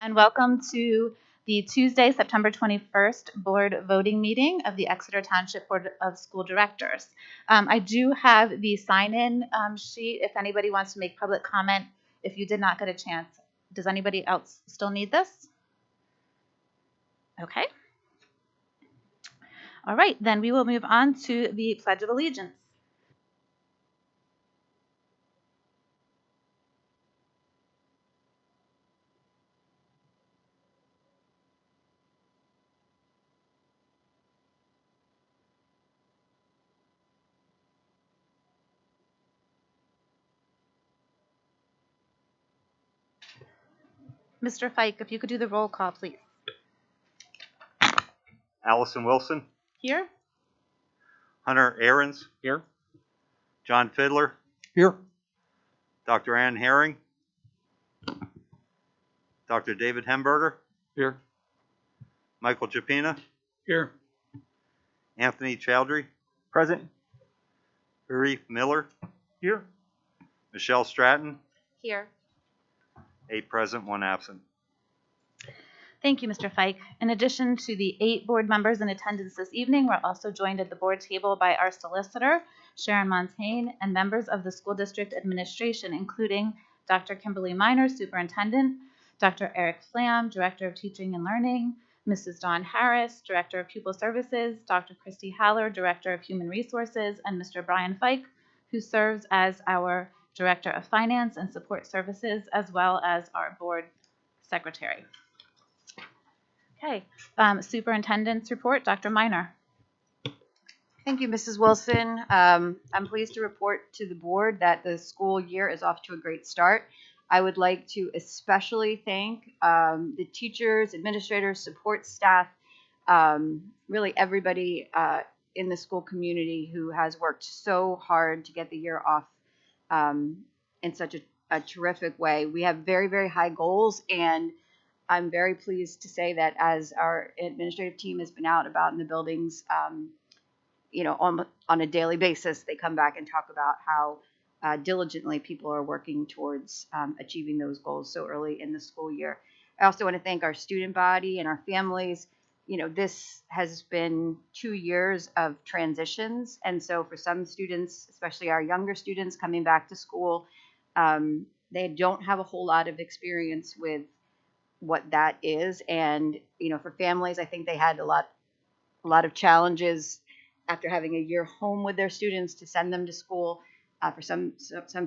And welcome to the Tuesday, September 21st board voting meeting of the Exeter Township Board of School Directors. I do have the sign-in sheet if anybody wants to make public comment if you did not get a chance. Does anybody else still need this? Okay. All right, then we will move on to the Pledge of Allegiance. Mr. Fike, if you could do the roll call, please. Allison Wilson. Here. Hunter Ahrens. Here. John Fiddler. Here. Dr. Ann Herring. Dr. David Hemberger. Here. Michael Chapina. Here. Anthony Chowdhury. Present. Harif Miller. Here. Michelle Stratton. Here. 8 present, 1 absent. Thank you, Mr. Fike. In addition to the 8 board members in attendance this evening, we're also joined at the board table by our solicitor, Sharon Montaigne, and members of the school district administration, including Dr. Kimberly Miner, Superintendent, Dr. Eric Flam, Director of Teaching and Learning, Mrs. Dawn Harris, Director of Pupil Services, Dr. Christy Haller, Director of Human Resources, and Mr. Brian Fike, who serves as our Director of Finance and Support Services, as well as our board secretary. Okay, Superintendents Report, Dr. Miner. Thank you, Mrs. Wilson. I'm pleased to report to the board that the school year is off to a great start. I would like to especially thank the teachers, administrators, support staff, really everybody in the school community who has worked so hard to get the year off in such a terrific way. We have very, very high goals, and I'm very pleased to say that as our administrative team has been out about in the buildings, on a daily basis, they come back and talk about how diligently people are working towards achieving those goals so early in the school year. I also want to thank our student body and our families. This has been 2 years of transitions. And so for some students, especially our younger students coming back to school, they don't have a whole lot of experience with what that is. And, for families, I think they had a lot of challenges after having a year home with their students to send them to school. For some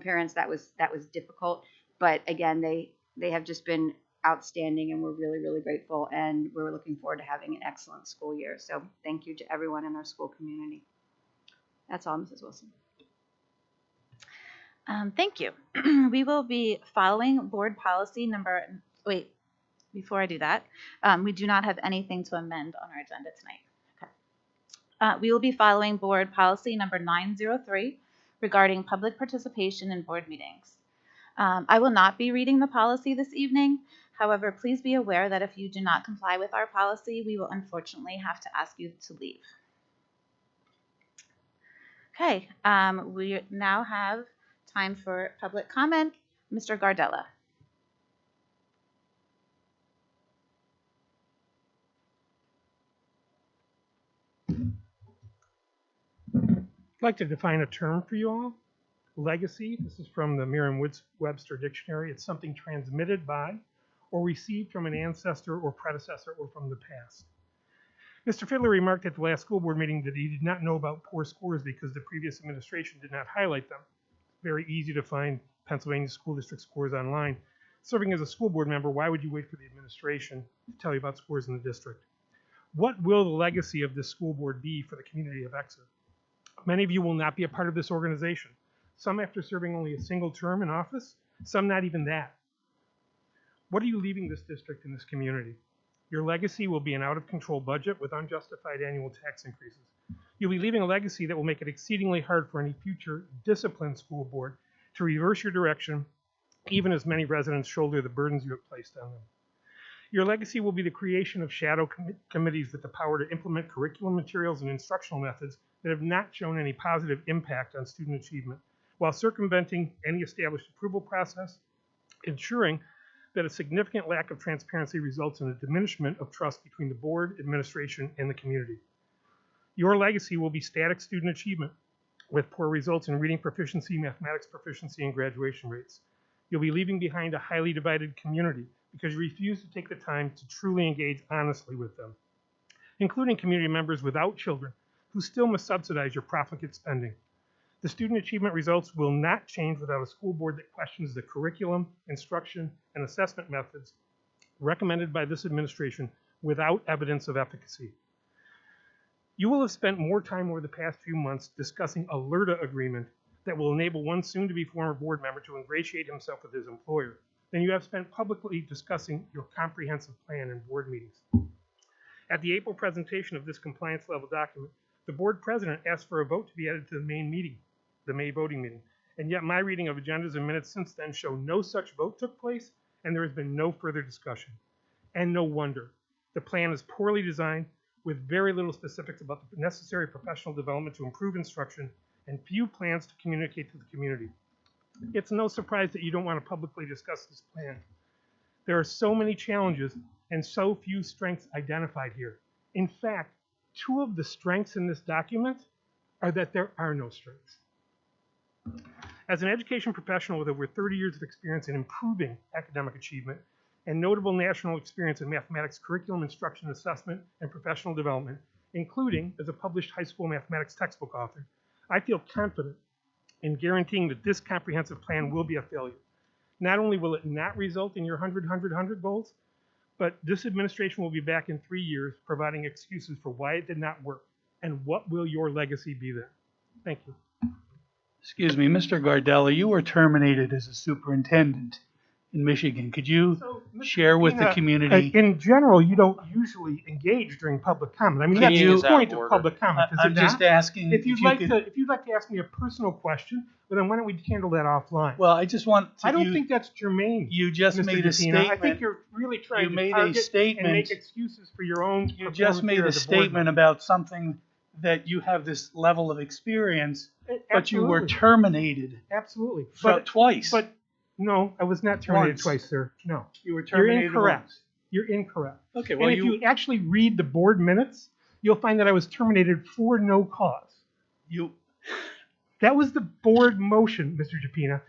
parents, that was difficult. But again, they have just been outstanding, and we're really, really grateful. And we're looking forward to having an excellent school year. So thank you to everyone in our school community. That's all, Mrs. Wilson. Thank you. We will be following board policy number, before I do that, we do not have anything to amend on our agenda tonight. Okay. We will be following board policy number 903 regarding public participation in board meetings. I will not be reading the policy this evening. However, please be aware that if you do not comply with our policy, we will unfortunately have to ask you to leave. Okay, we now have time for public comment. Mr. Gardella. I'd like to define a term for you all. Legacy, this is from the Merriam-Webster Dictionary. It's something transmitted by or received from an ancestor or predecessor or from the past. Mr. Fiddler remarked at the last school board meeting that he did not know about poor scores because the previous administration did not highlight them. Very easy to find Pennsylvania school district scores online. Serving as a school board member, why would you wait for the administration to tell you about scores in the district? What will the legacy of this school board be for the community of Exeter? Many of you will not be a part of this organization. Some after serving only a single term in office, some not even that. What are you leaving this district and this community? Your legacy will be an out-of-control budget with unjustified annual tax increases. You'll be leaving a legacy that will make it exceedingly hard for any future disciplined school board to reverse your direction, even as many residents shoulder the burdens you have placed on them. Your legacy will be the creation of shadow committees with the power to implement curriculum materials and instructional methods that have not shown any positive impact on student achievement, while circumventing any established approval process, ensuring that a significant lack of transparency results in a diminishment of trust between the board, administration, and the community. Your legacy will be static student achievement with poor results in reading proficiency, mathematics proficiency, and graduation rates. You'll be leaving behind a highly divided community because you refuse to take the time to truly engage honestly with them, including community members without children who still must subsidize your profligate spending. The student achievement results will not change without a school board that questions the curriculum, instruction, and assessment methods recommended by this administration without evidence of efficacy. You will have spent more time over the past few months discussing a LERTA agreement that will enable one soon-to-be former board member to ingratiate himself with his employer than you have spent publicly discussing your comprehensive plan in board meetings. At the April presentation of this compliance level document, the board president asked for a vote to be added to the May voting meeting, and yet my reading of agendas and minutes since then show no such vote took place, and there has been no further discussion. And no wonder. The plan is poorly designed, with very little specifics about the necessary professional development to improve instruction, and few plans to communicate to the community. It's no surprise that you don't want to publicly discuss this plan. There are so many challenges and so few strengths identified here. In fact, two of the strengths in this document are that there are no strengths. As an education professional with over 30 years of experience in improving academic achievement and notable national experience in mathematics curriculum, instruction, assessment, and professional development, including as a published high school mathematics textbook author, I feel confident in guaranteeing that this comprehensive plan will be a failure. Not only will it not result in your 100 goals, but this administration will be back in 3 years providing excuses for why it did not work. And what will your legacy be then? Thank you. Excuse me, Mr. Gardella, you were terminated as a superintendent in Michigan. Could you share with the community? In general, you don't usually engage during public comment. I mean, that's the point of public comment. I'm just asking if you'd like to ask me a personal question, well, then why don't we handle that offline? Well, I just want to. I don't think that's germane. You just Mr. made a Dupina. statement. I think you're really trying to made target a statement and make excuses for your own. You just made a statement about something that you have this level of experience, but you were terminated. Absolutely. Twice. But no, I was not terminated Once. Twice, sir. No. You were terminated. You're incorrect. Once. You're incorrect. Okay, well, and if you actually read the board minutes, you'll find that I was terminated for no cause. That was the board motion, Mr. Dupina.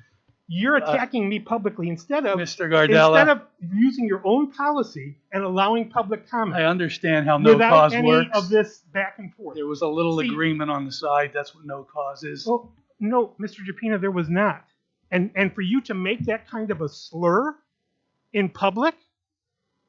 You're attacking me publicly instead of Mr. Gardella. Instead of using your own policy and allowing public comment. I understand how no without cause any works. of this back and forth. There was a little agreement on the side. That's what no cause is. Well, no, Mr. Dupina, there was not. And for you to make that kind of a slur in public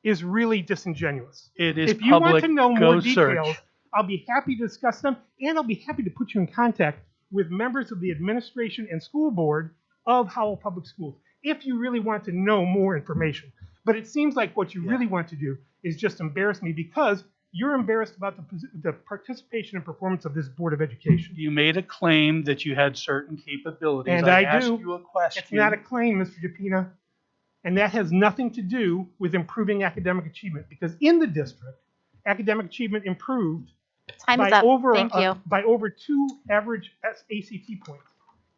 is really disingenuous. It is If you want to know more search. details, I'll be happy to discuss them, and I'll be happy to put you in contact with members of the administration and school board of Howell Public Schools, if you really want to know more information. But it seems like what you really want to do is just embarrass me because you're embarrassed about the participation and performance of this Board of Education. You made a claim that you had certain capabilities. And I I asked do. you a question. It's not a claim, Mr. Dupina, and that has nothing to do with improving academic achievement, because in the district, academic achievement improved Time by is up. over Thank you. by over 2 average ACT points.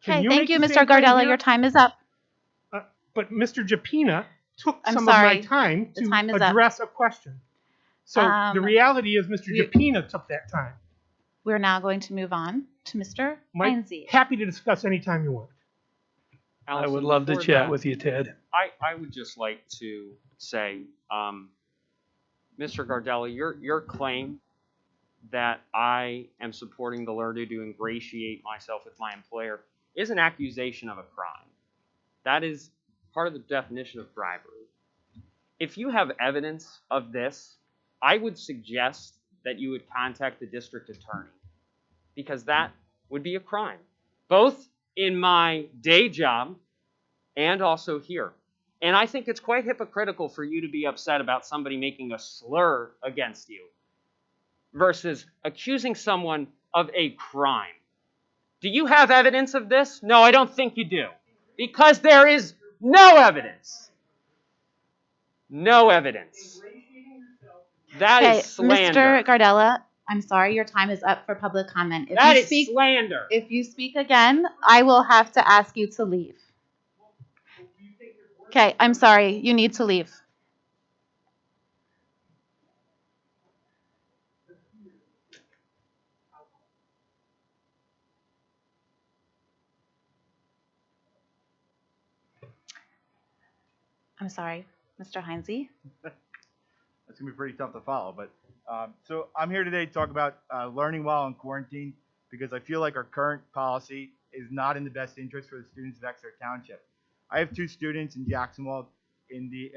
Can Okay, make thank you, the Mr. same claim Gardella. here? Your time is up. But Mr. Dupina took I'm some sorry. of my time The to time is up. address a question. So the reality is Mr. Dupina took that time. We're now going to move on to Mr. Mike, Heinze. happy to discuss anytime you want. I Allison, would love to before chat that, with you, Ted. I would just like to say, Mr. Gardella, your claim that I am supporting the LERTA to ingratiate myself with my employer is an accusation of a crime. That is part of the definition of bribery. If you have evidence of this, I would suggest that you would contact the district attorney, because that would be a crime, both in my day job and also here. And I think it's quite hypocritical for you to be upset about somebody making a slur against you versus accusing someone of a crime. Do you have evidence of this? No, I don't think you do, because there is no evidence. No evidence. That Okay, is slander. Mr. Gardella, I'm sorry, your time is up for public comment. That is slander. If you speak again, I will have to ask you to leave. Okay, I'm sorry. You need to leave. I'm sorry, Mr. Heinze. That's gonna be pretty tough to follow, but so I'm here today to talk about learning while in quarantine because I feel like our current policy is not in the best interest for the students of Exeter Township. I have two students in Jacksonville,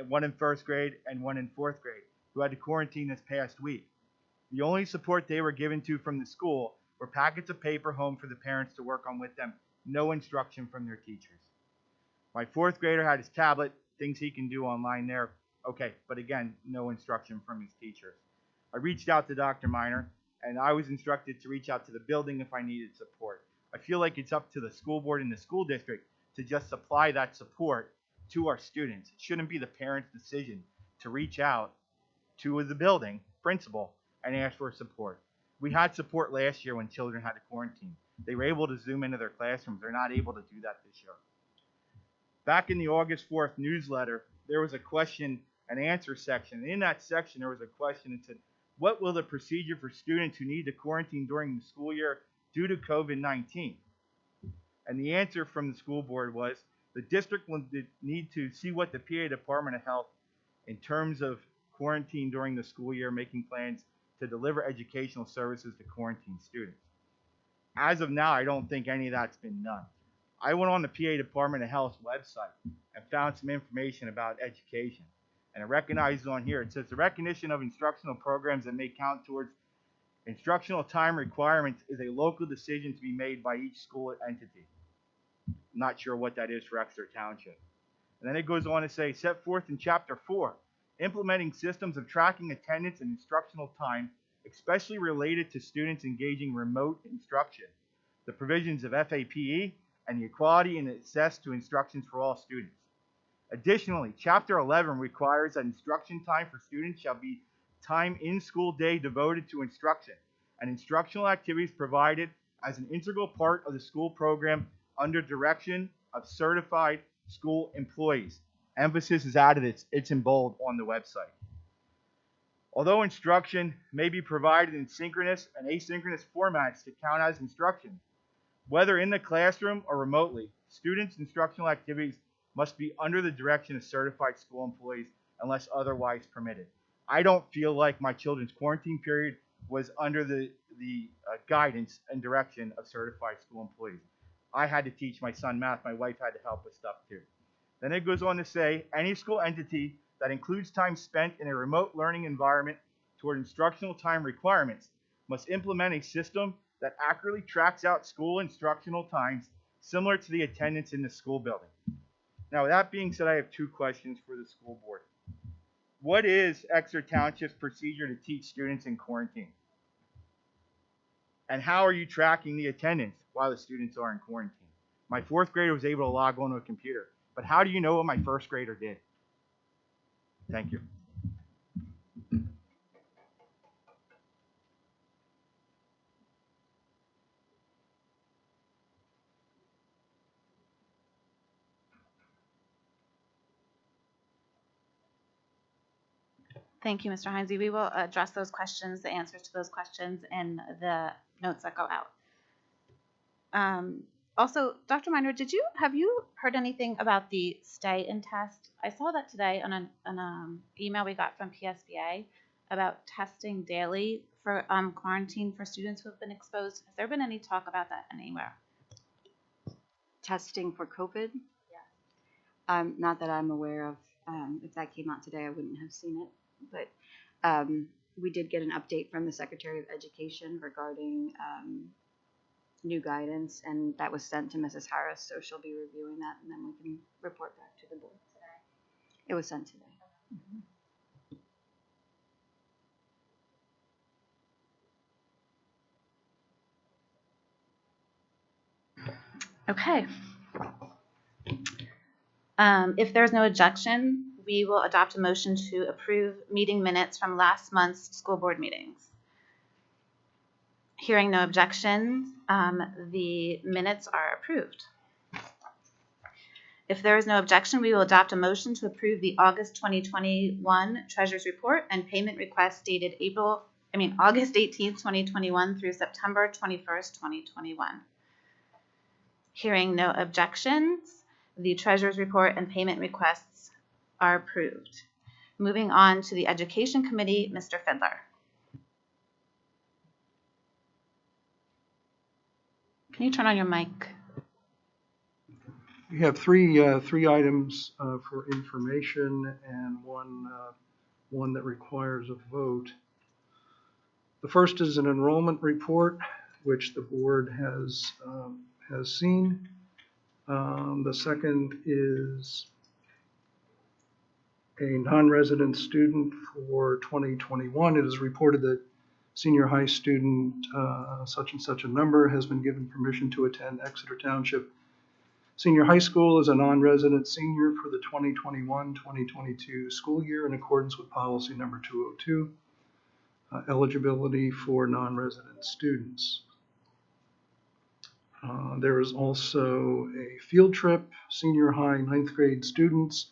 one in first grade and one in fourth grade, who had to quarantine this past week. The only support they were given to from the school were packets of paper home for the parents to work on with them, no instruction from their teachers. My fourth grader had his tablet, things he can do online there. Okay, but again, no instruction from his teachers. I reached out to Dr. Miner, and I was instructed to reach out to the building if I needed support. I feel like it's up to the school board and the school district to just supply that support to our students. It shouldn't be the parents' decision to reach out to the building principal and ask for support. We had support last year when children had to quarantine. They were able to Zoom into their classrooms. They're not able to do that this year. Back in the August 4th newsletter, there was a question and answer section. In that section, there was a question that said, what will the procedure for students who need to quarantine during the school year due to COVID-19? And the answer from the school board was, the district will need to see what the PA Department of Health in terms of quarantine during the school year, making plans to deliver educational services to quarantine students. As of now, I don't think any of that's been done. I went on the PA Department of Health's website and found some information about education. And I recognize on here, it says the recognition of instructional programs that may count towards instructional time requirements is a local decision to be made by each school entity. I'm not sure what that is for Exeter Township. And then it goes on to say, set forth in Chapter 4, implementing systems of tracking attendance and instructional time, especially related to students engaging remote instruction, the provisions of FAPE, and the equality and access to instructions for all students. Additionally, Chapter 11 requires that instruction time for students shall be time in school day devoted to instruction and instructional activities provided as an integral part of the school program under direction of certified school employees. Emphasis is added, it's in bold on the website. Although instruction may be provided in synchronous and asynchronous formats to count as instruction, whether in the classroom or remotely, students' instructional activities must be under the direction of certified school employees unless otherwise permitted. I don't feel like my children's quarantine period was under the guidance and direction of certified school employees. I had to teach my son math. My wife had to help with stuff too. Then it goes on to say, any school entity that includes time spent in a remote learning environment toward instructional time requirements must implement a system that accurately tracks out school instructional times similar to the attendance in the school building. Now, with that being said, I have two questions for the school board. What is Exeter Township's procedure to teach students in quarantine? And how are you tracking the attendance while the students are in quarantine? My fourth grader was able to log onto a computer, but how do you know what my first grader did? Thank you. Thank you, Mr. Heinze. We will address those questions, the answers to those questions in the notes that go out. Also, Dr. Miner, have you heard anything about the stay-in test? I saw that today on an email we got from PSBA about testing daily for quarantine for students who have been exposed. Has there been any talk about that anywhere? Testing for COVID? Yeah. Not that I'm aware of. If that came out today, I wouldn't have seen it. But we did get an update from the Secretary of Education regarding new guidance, and that was sent to Mrs. Harris, so she'll be reviewing that, and then we can report back to the board today. It was sent today. Okay. If there's no objection, we will adopt a motion to approve meeting minutes from last month's school board meetings. Hearing no objections, the minutes are approved. If there is no objection, we will adopt a motion to approve the August 2021 Treasurers Report and payment request dated August 18th, 2021 through September 21st, 2021. Hearing no objections, the Treasurers Report and payment requests are approved. Moving on to the Education Committee, Mr. Fidler. Can you turn on your mic? We have three items for information and one that requires a vote. The first is an enrollment report, which the board has seen. The second is a non-resident student for 2021. It is reported that senior high student such and such a number has been given permission to attend Exeter Township Senior High School as a non-resident senior for the 2021-2022 school year in accordance with policy number 202, eligibility for non-resident students. There is also a field trip. Senior high 9th grade students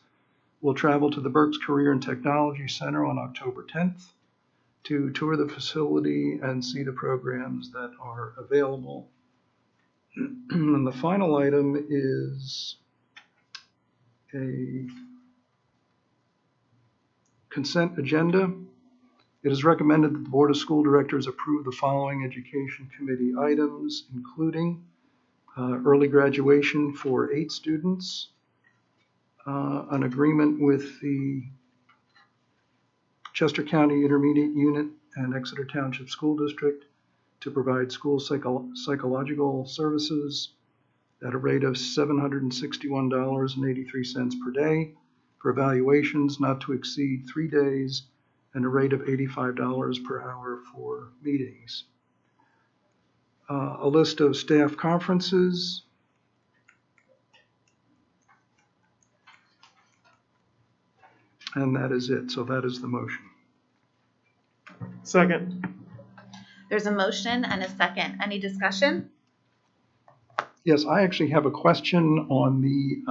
will travel to the Berks Career and Technology Center on October 10th to tour the facility and see the programs that are available. And the final item is a consent agenda. It is recommended that the Board of School Directors approve the following Education Committee items, including early graduation for 8 students, an agreement with the Chester County Intermediate Unit and Exeter Township School District to provide school psychological services at a rate of $761.83 per day for evaluations not to exceed 3 days and a rate of $85 per hour for meetings. A list of staff conferences. And that is it. So that is the motion. Second. There's a motion and a second. Any discussion? Yes, I actually have a question on the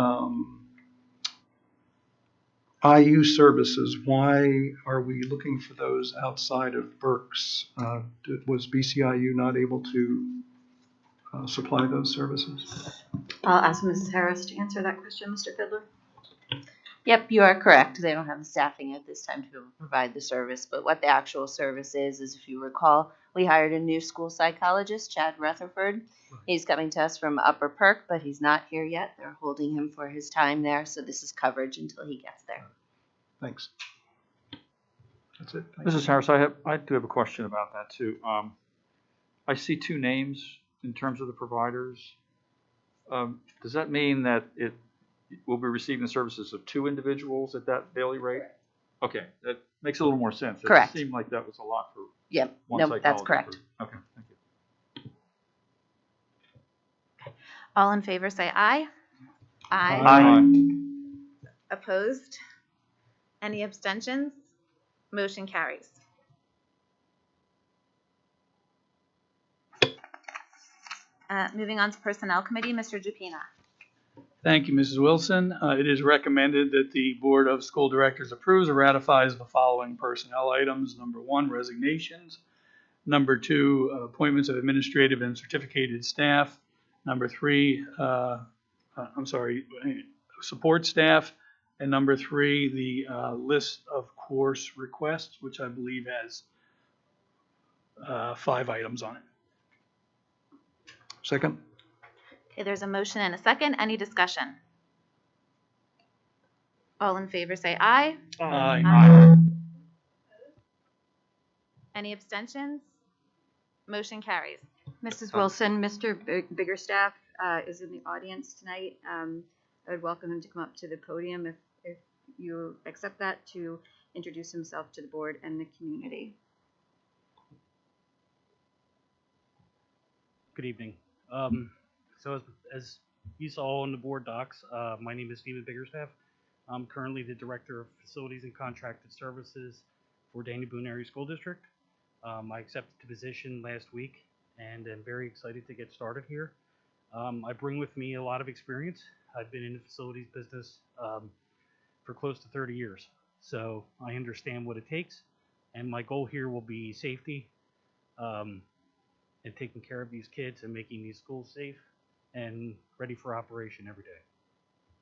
IU services. Why are we looking for those outside of Berks? Was BCIU not able to supply those services? I'll ask Mrs. Harris to answer that question, Mr. Fidler. Yep, you are correct. They don't have the staffing at this time to provide the service, but what the actual service is if you recall, we hired a new school psychologist, Chad Rutherford. He's coming to us from Upper Perk, but he's not here yet. They're holding him for his time there, so this is coverage until he gets there. Thanks. That's it. Thank you. Mrs. Harris, I do have a question about that too. I see 2 names in terms of the providers. Does that mean that it will be receiving the services of 2 individuals at that daily rate? Okay, that makes a little more sense. Correct. It seemed like that was a lot for Yep, one no, psychologist. that's correct. Okay, thank you. All in favor say aye. Aye. Opposed? Any abstentions? Motion carries. Moving on to Personnel Committee, Mr. Jupina. Thank you, Mrs. Wilson. It is recommended that the Board of School Directors approves or ratifies the following personnel items. Number 1, resignations. Number 2, appointments of administrative and certificated staff. Number 3, support staff. And number 3, the list of course requests, which I believe has 5 items on it. Second. Okay, there's a motion and a second. Any discussion? All in favor say aye. Aye. Any abstentions? Motion carries. Mrs. Wilson, Mr. Biggerstaff is in the audience tonight. I would welcome him to come up to the podium if you accept that, to introduce himself to the board and the community. Good evening. So as you saw on the board docs, my name is Stephen Biggerstaff. I'm currently the Director of Facilities and Contracted Services for Daniel Boone Area School District. I accepted the position last week and am very excited to get started here. I bring with me a lot of experience. I've been in the facilities business for close to 30 years, so I understand what it takes. And my goal here will be safety and taking care of these kids and making these schools safe and ready for operation every day.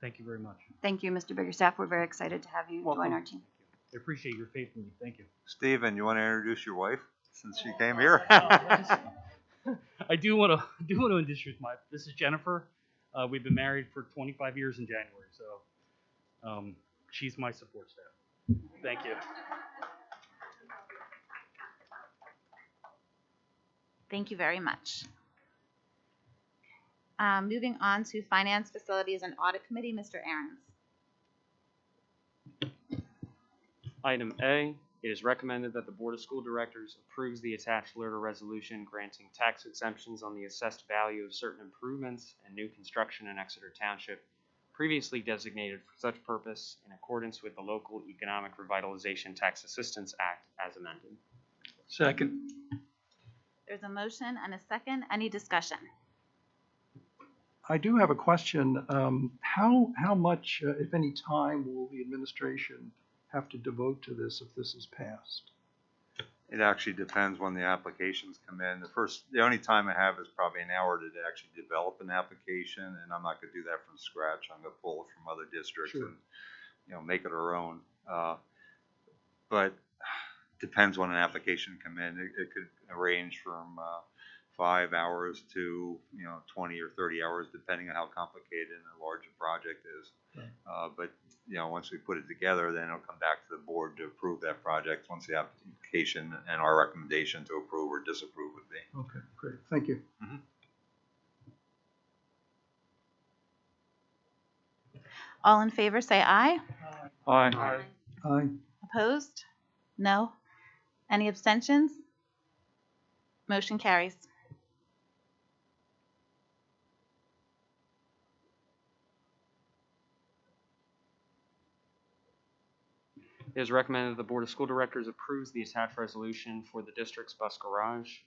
Thank you very much. Thank you, Mr. Biggerstaff. We're very excited to have you Welcome. join our team. I appreciate your faith in me. Thank you. Steven, you want to introduce your wife since she came here? I do want to introduce this is Jennifer. We've been married for 25 years in January, so she's my support staff. Thank you. Thank you very much. Moving on to Finance, Facilities, and Audit Committee, Mr. Aarons. Item A, it is recommended that the Board of School Directors approves the attached letter resolution granting tax exemptions on the assessed value of certain improvements and new construction in Exeter Township previously designated for such purpose in accordance with the Local Economic Revitalization Tax Assistance Act as amended. Second. There's a motion and a second. Any discussion? I do have a question. How much, if any, time will the administration have to devote to this if this is passed? It actually depends when the applications come in. The only time I have is probably an hour to actually develop an application, and I'm not going to do that from scratch. I'm going to pull it from other districts Sure. and make it our own. But depends when an application come in. It could range from 5 hours to 20 or 30 hours, depending on how complicated and large a project is. Right. But once we put it together, then it'll come back to the board to approve that project once the application and our recommendation to approve or disapprove would be. Okay, great. Thank you. Mm-hmm. All in favor, say aye. Aye. Aye. Opposed? No. Any abstentions? Motion carries. It is recommended that the Board of School Directors approves the attached resolution for the district's bus garage.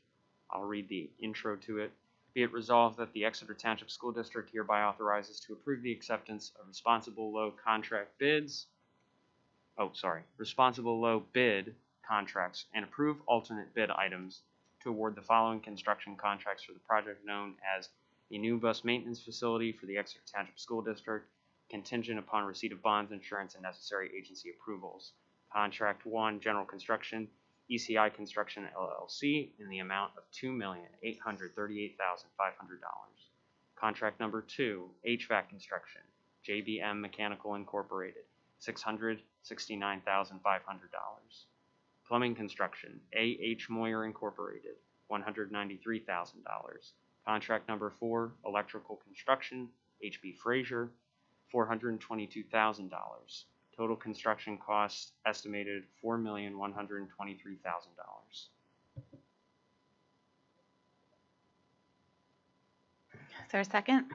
I'll read the intro to it. Be it resolved that the Exeter Township School District hereby authorizes to approve the acceptance of responsible low bid contracts and approve alternate bid items to award the following construction contracts for the project known as the new bus maintenance facility for the Exeter Township School District, contingent upon receipt of bonds, insurance, and necessary agency approvals. Contract 1, General Construction, ECI Construction LLC, in the amount of $2,838,500. Contract number 2, HVAC Construction, JBM Mechanical Incorporated, $669,500. Plumbing Construction, A.H. Moyer Incorporated, $193,000. Contract number 4, Electrical Construction, H.B. Frazier, $422,000. Total construction costs estimated $4,123,000. Is there a second?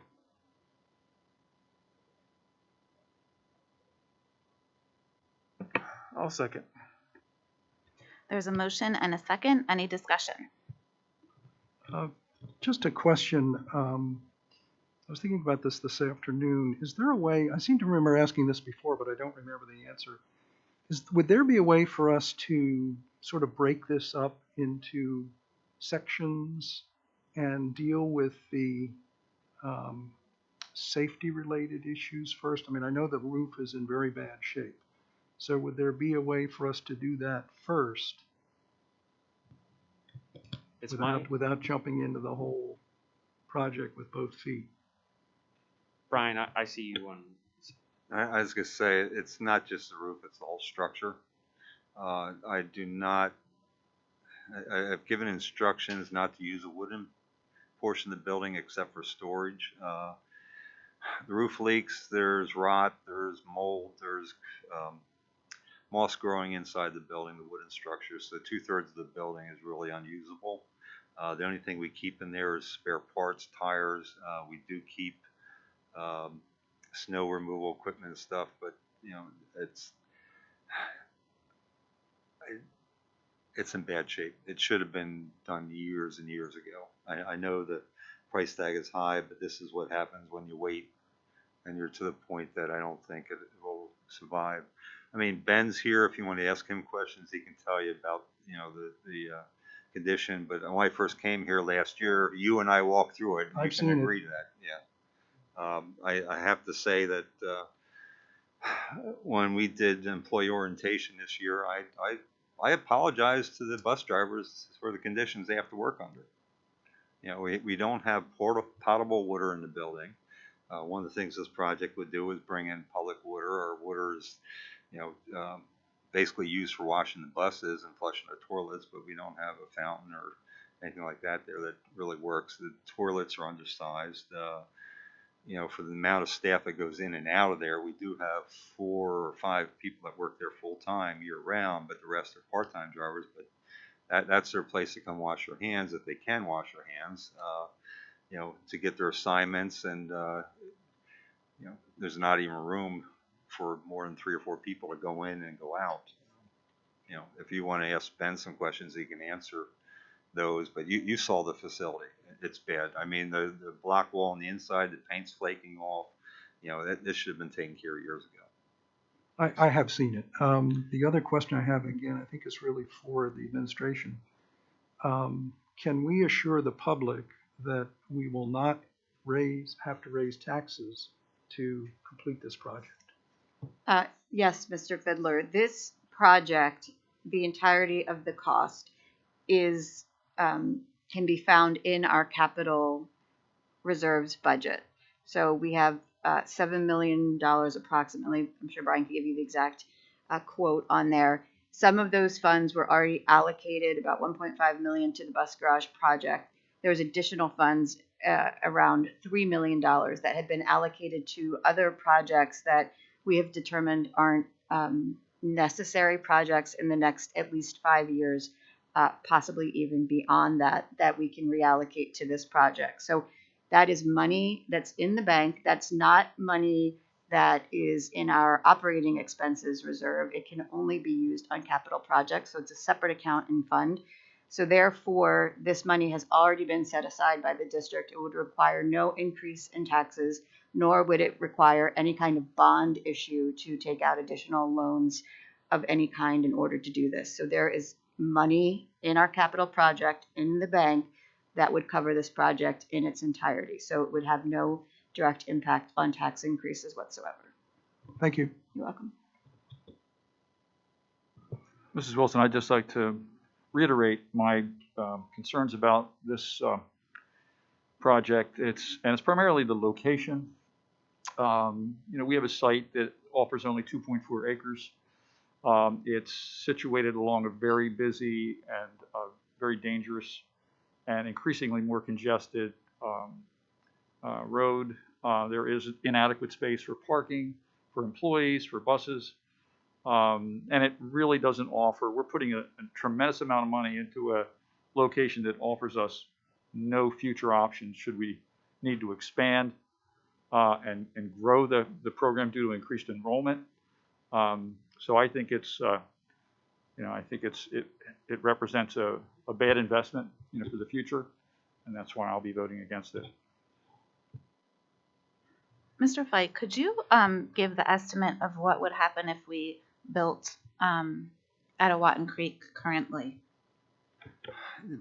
I'll second. There's a motion and a second. Any discussion? Just a question. I was thinking about this afternoon. Is there a way, I seem to remember asking this before, but I don't remember the answer. Would there be a way for us to sort of break this up into sections and deal with the safety-related issues first? I mean, I know the roof is in very bad shape. So would there be a way for us to do that first without jumping into the whole project with both feet? Brian, I see you on. I was going to say, it's not just the roof, it's the whole structure. I've given instructions not to use a wooden portion of the building except for storage. The roof leaks, there's rot, there's mold, there's moss growing inside the building, the wooden structure. So 2/3 of the building is really unusable. The only thing we keep in there is spare parts, tires. We do keep snow removal equipment and stuff, but it's in bad shape. It should have been done years and years ago. I know the price tag is high, but this is what happens when you wait and you're to the point that I don't think it will survive. I mean, Ben's here. If you want to ask him questions, he can tell you about, the condition. But when I first came here last year, you and I walked through it. And we I've can seen it. agree to that. Yeah. I have to say that when we did employee orientation this year, I apologized to the bus drivers for the conditions they have to work under. We don't have potable water in the building. One of the things this project would do is bring in public water, or water is, basically used for washing the buses and flushing the toilets, but we don't have a fountain or anything like that there that really works. The toilets are undersized. For the amount of staff that goes in and out of there, we do have 4 or 5 people that work there full time year round, but the rest are part-time drivers. But that's their place to come wash their hands if they can wash their hands, to get their assignments. And, there's not even room for more than 3 or 4 people to go in and go out. If you want to ask Ben some questions, he can answer those. But you saw the facility. It's bad. I mean, the block wall on the inside, the paint's flaking off. This should have been taken care of years ago. I have seen it. The other question I have, again, I think is really for the administration. Can we assure the public that we will not have to raise taxes to complete this project? Yes, Mr. Fiddler. This project, the entirety of the cost is can be found in our capital reserves budget. So we have $7 million approximately. I'm sure Brian can give you the exact quote on there. Some of those funds were already allocated, about $1.5 million, to the bus garage project. There was additional funds, around $3 million, that had been allocated to other projects that we have determined aren't necessary projects in the next at least 5 years, possibly even beyond that we can reallocate to this project. So that is money that's in the bank. That's not money that is in our operating expenses reserve. It can only be used on capital projects. So it's a separate account and fund. So therefore, this money has already been set aside by the district. It would require no increase in taxes, nor would it require any kind of bond issue to take out additional loans of any kind in order to do this. So there is money in our capital project in the bank that would cover this project in its entirety. So it would have no direct impact on tax increases whatsoever. Thank you. You're welcome. Mrs. Wilson, I'd just like to reiterate my concerns about this project. It's primarily the location. We have a site that offers only 2.4 acres. It's situated along a very busy and very dangerous and increasingly more congested road. There is inadequate space for parking, for employees, for buses. And it really doesn't offer, we're putting a tremendous amount of money into a location that offers us no future options should we need to expand and grow the program due to increased enrollment. So I think it represents a bad investment, for the future, and that's why I'll be voting against it. Mr. Fike, could you give the estimate of what would happen if we built at a Watton Creek currently?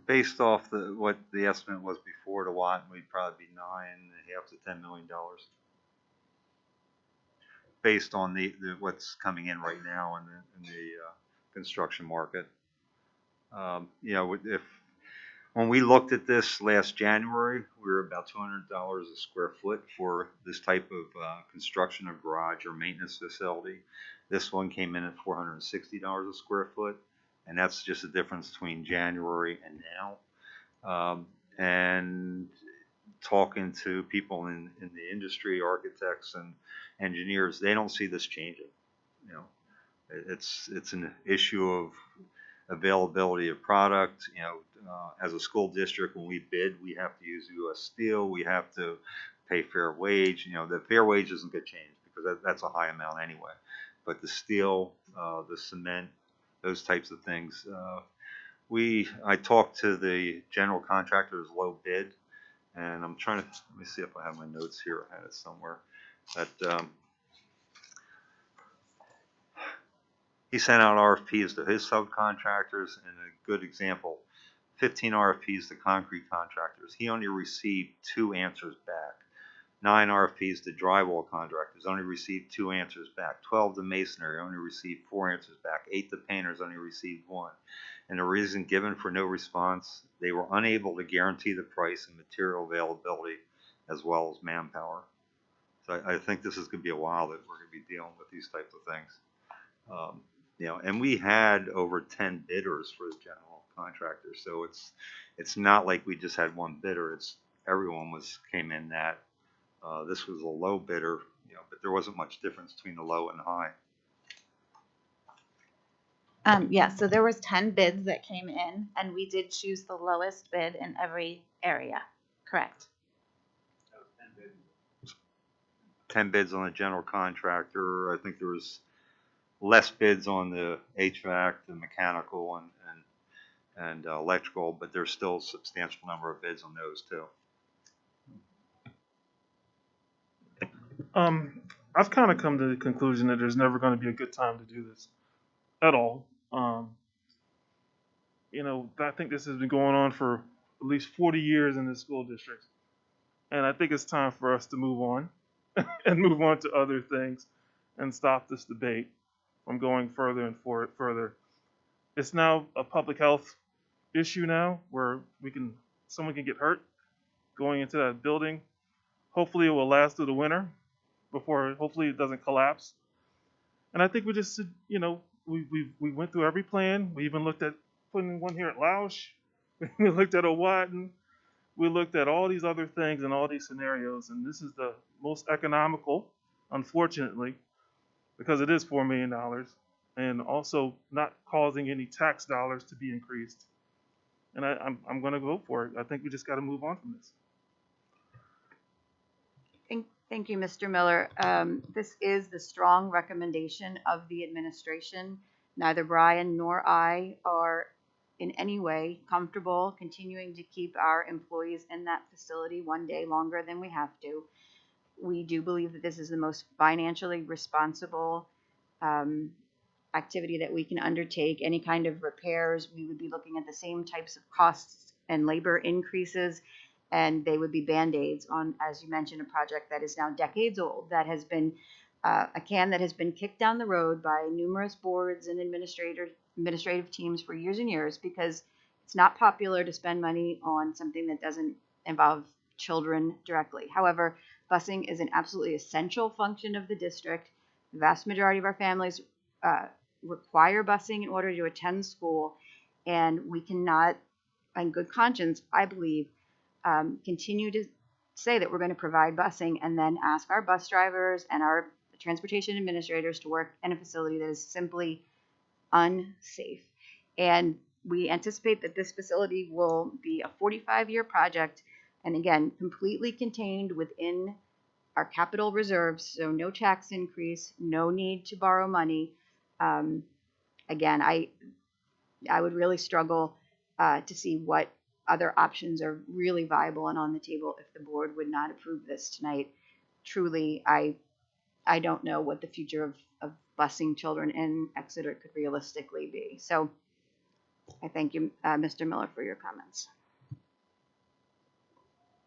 Based off what the estimate was before to Watton, we'd probably be $9.5 to $10 million. Based on what's coming in right now in the construction market. When we looked at this last January, we were about $200 a square foot for this type of construction of garage or maintenance facility. This one came in at $460 a square foot, and that's just the difference between January and now. And talking to people in the industry, architects and engineers, they don't see this changing. It's an issue of availability of product. As a school district, when we bid, we have to use U.S. Steel. We have to pay fair wage. The fair wage doesn't get changed because that's a high amount anyway. But the steel, the cement, those types of things. I talked to the general contractor's low bid, And I'm trying to, let me see if I have my notes here. I had it somewhere. That he sent out RFPs to his subcontractors, and a good example, 15 RFPs to concrete contractors. He only received 2 answers back. 9 RFPs to drywall contractors, only received 2 answers back. 12 to masonry, only received 4 answers back. 8 to painters, only received 1. And the reason given for no response, they were unable to guarantee the price and material availability as well as manpower. So I think this is going to be a while that we're going to be dealing with these types of things. And we had over 10 bidders for the general contractor, so it's not like we just had one bidder. It's everyone came in that. This was a low bidder, but there wasn't much difference between the low and high. Yeah, so there was 10 bids that came in, and we did choose the lowest bid in every area. Correct. 10 bids on the general contractor. I think there was less bids on the HVAC, the mechanical, and electrical, but there's still a substantial number of bids on those too. I've kind of come to the conclusion that there's never going to be a good time to do this at all. I think this has been going on for at least 40 years in the school district. And I think it's time for us to move on and move on to other things and stop this debate from going further and further. It's now a public health issue now where someone can get hurt going into that building. Hopefully it will last through the winter before hopefully it doesn't collapse. And I think we just, we went through every plan. We even looked at putting one here at Lausch. We looked at Owatin. We looked at all these other things and all these scenarios. And this is the most economical, unfortunately, because it is $4 million and also not causing any tax dollars to be increased. And I'm going to vote for it. I think we just got to move on from this. Thank you, Mr. Miller. This is the strong recommendation of the administration. Neither Brian nor I are in any way comfortable continuing to keep our employees in that facility one day longer than we have to. We do believe that this is the most financially responsible activity that we can undertake. Any kind of repairs, we would be looking at the same types of costs and labor increases, and they would be Band-Aids on, as you mentioned, a project that is now decades old, that has been a can that has been kicked down the road by numerous boards and administrative teams for years and years, because it's not popular to spend money on something that doesn't involve children directly. However, busing is an absolutely essential function of the district. The vast majority of our families require busing in order to attend school, and we cannot, in good conscience, I believe, continue to say that we're going to provide busing and then ask our bus drivers and our transportation administrators to work in a facility that is simply unsafe. And we anticipate that this facility will be a 45-year project, and again, completely contained within our capital reserves, so no tax increase, no need to borrow money. Again, I would really struggle to see what other options are really viable and on the table if the board would not approve this tonight. Truly, I don't know what the future of busing children in Exeter could realistically be. So I thank you, Mr. Miller, for your comments.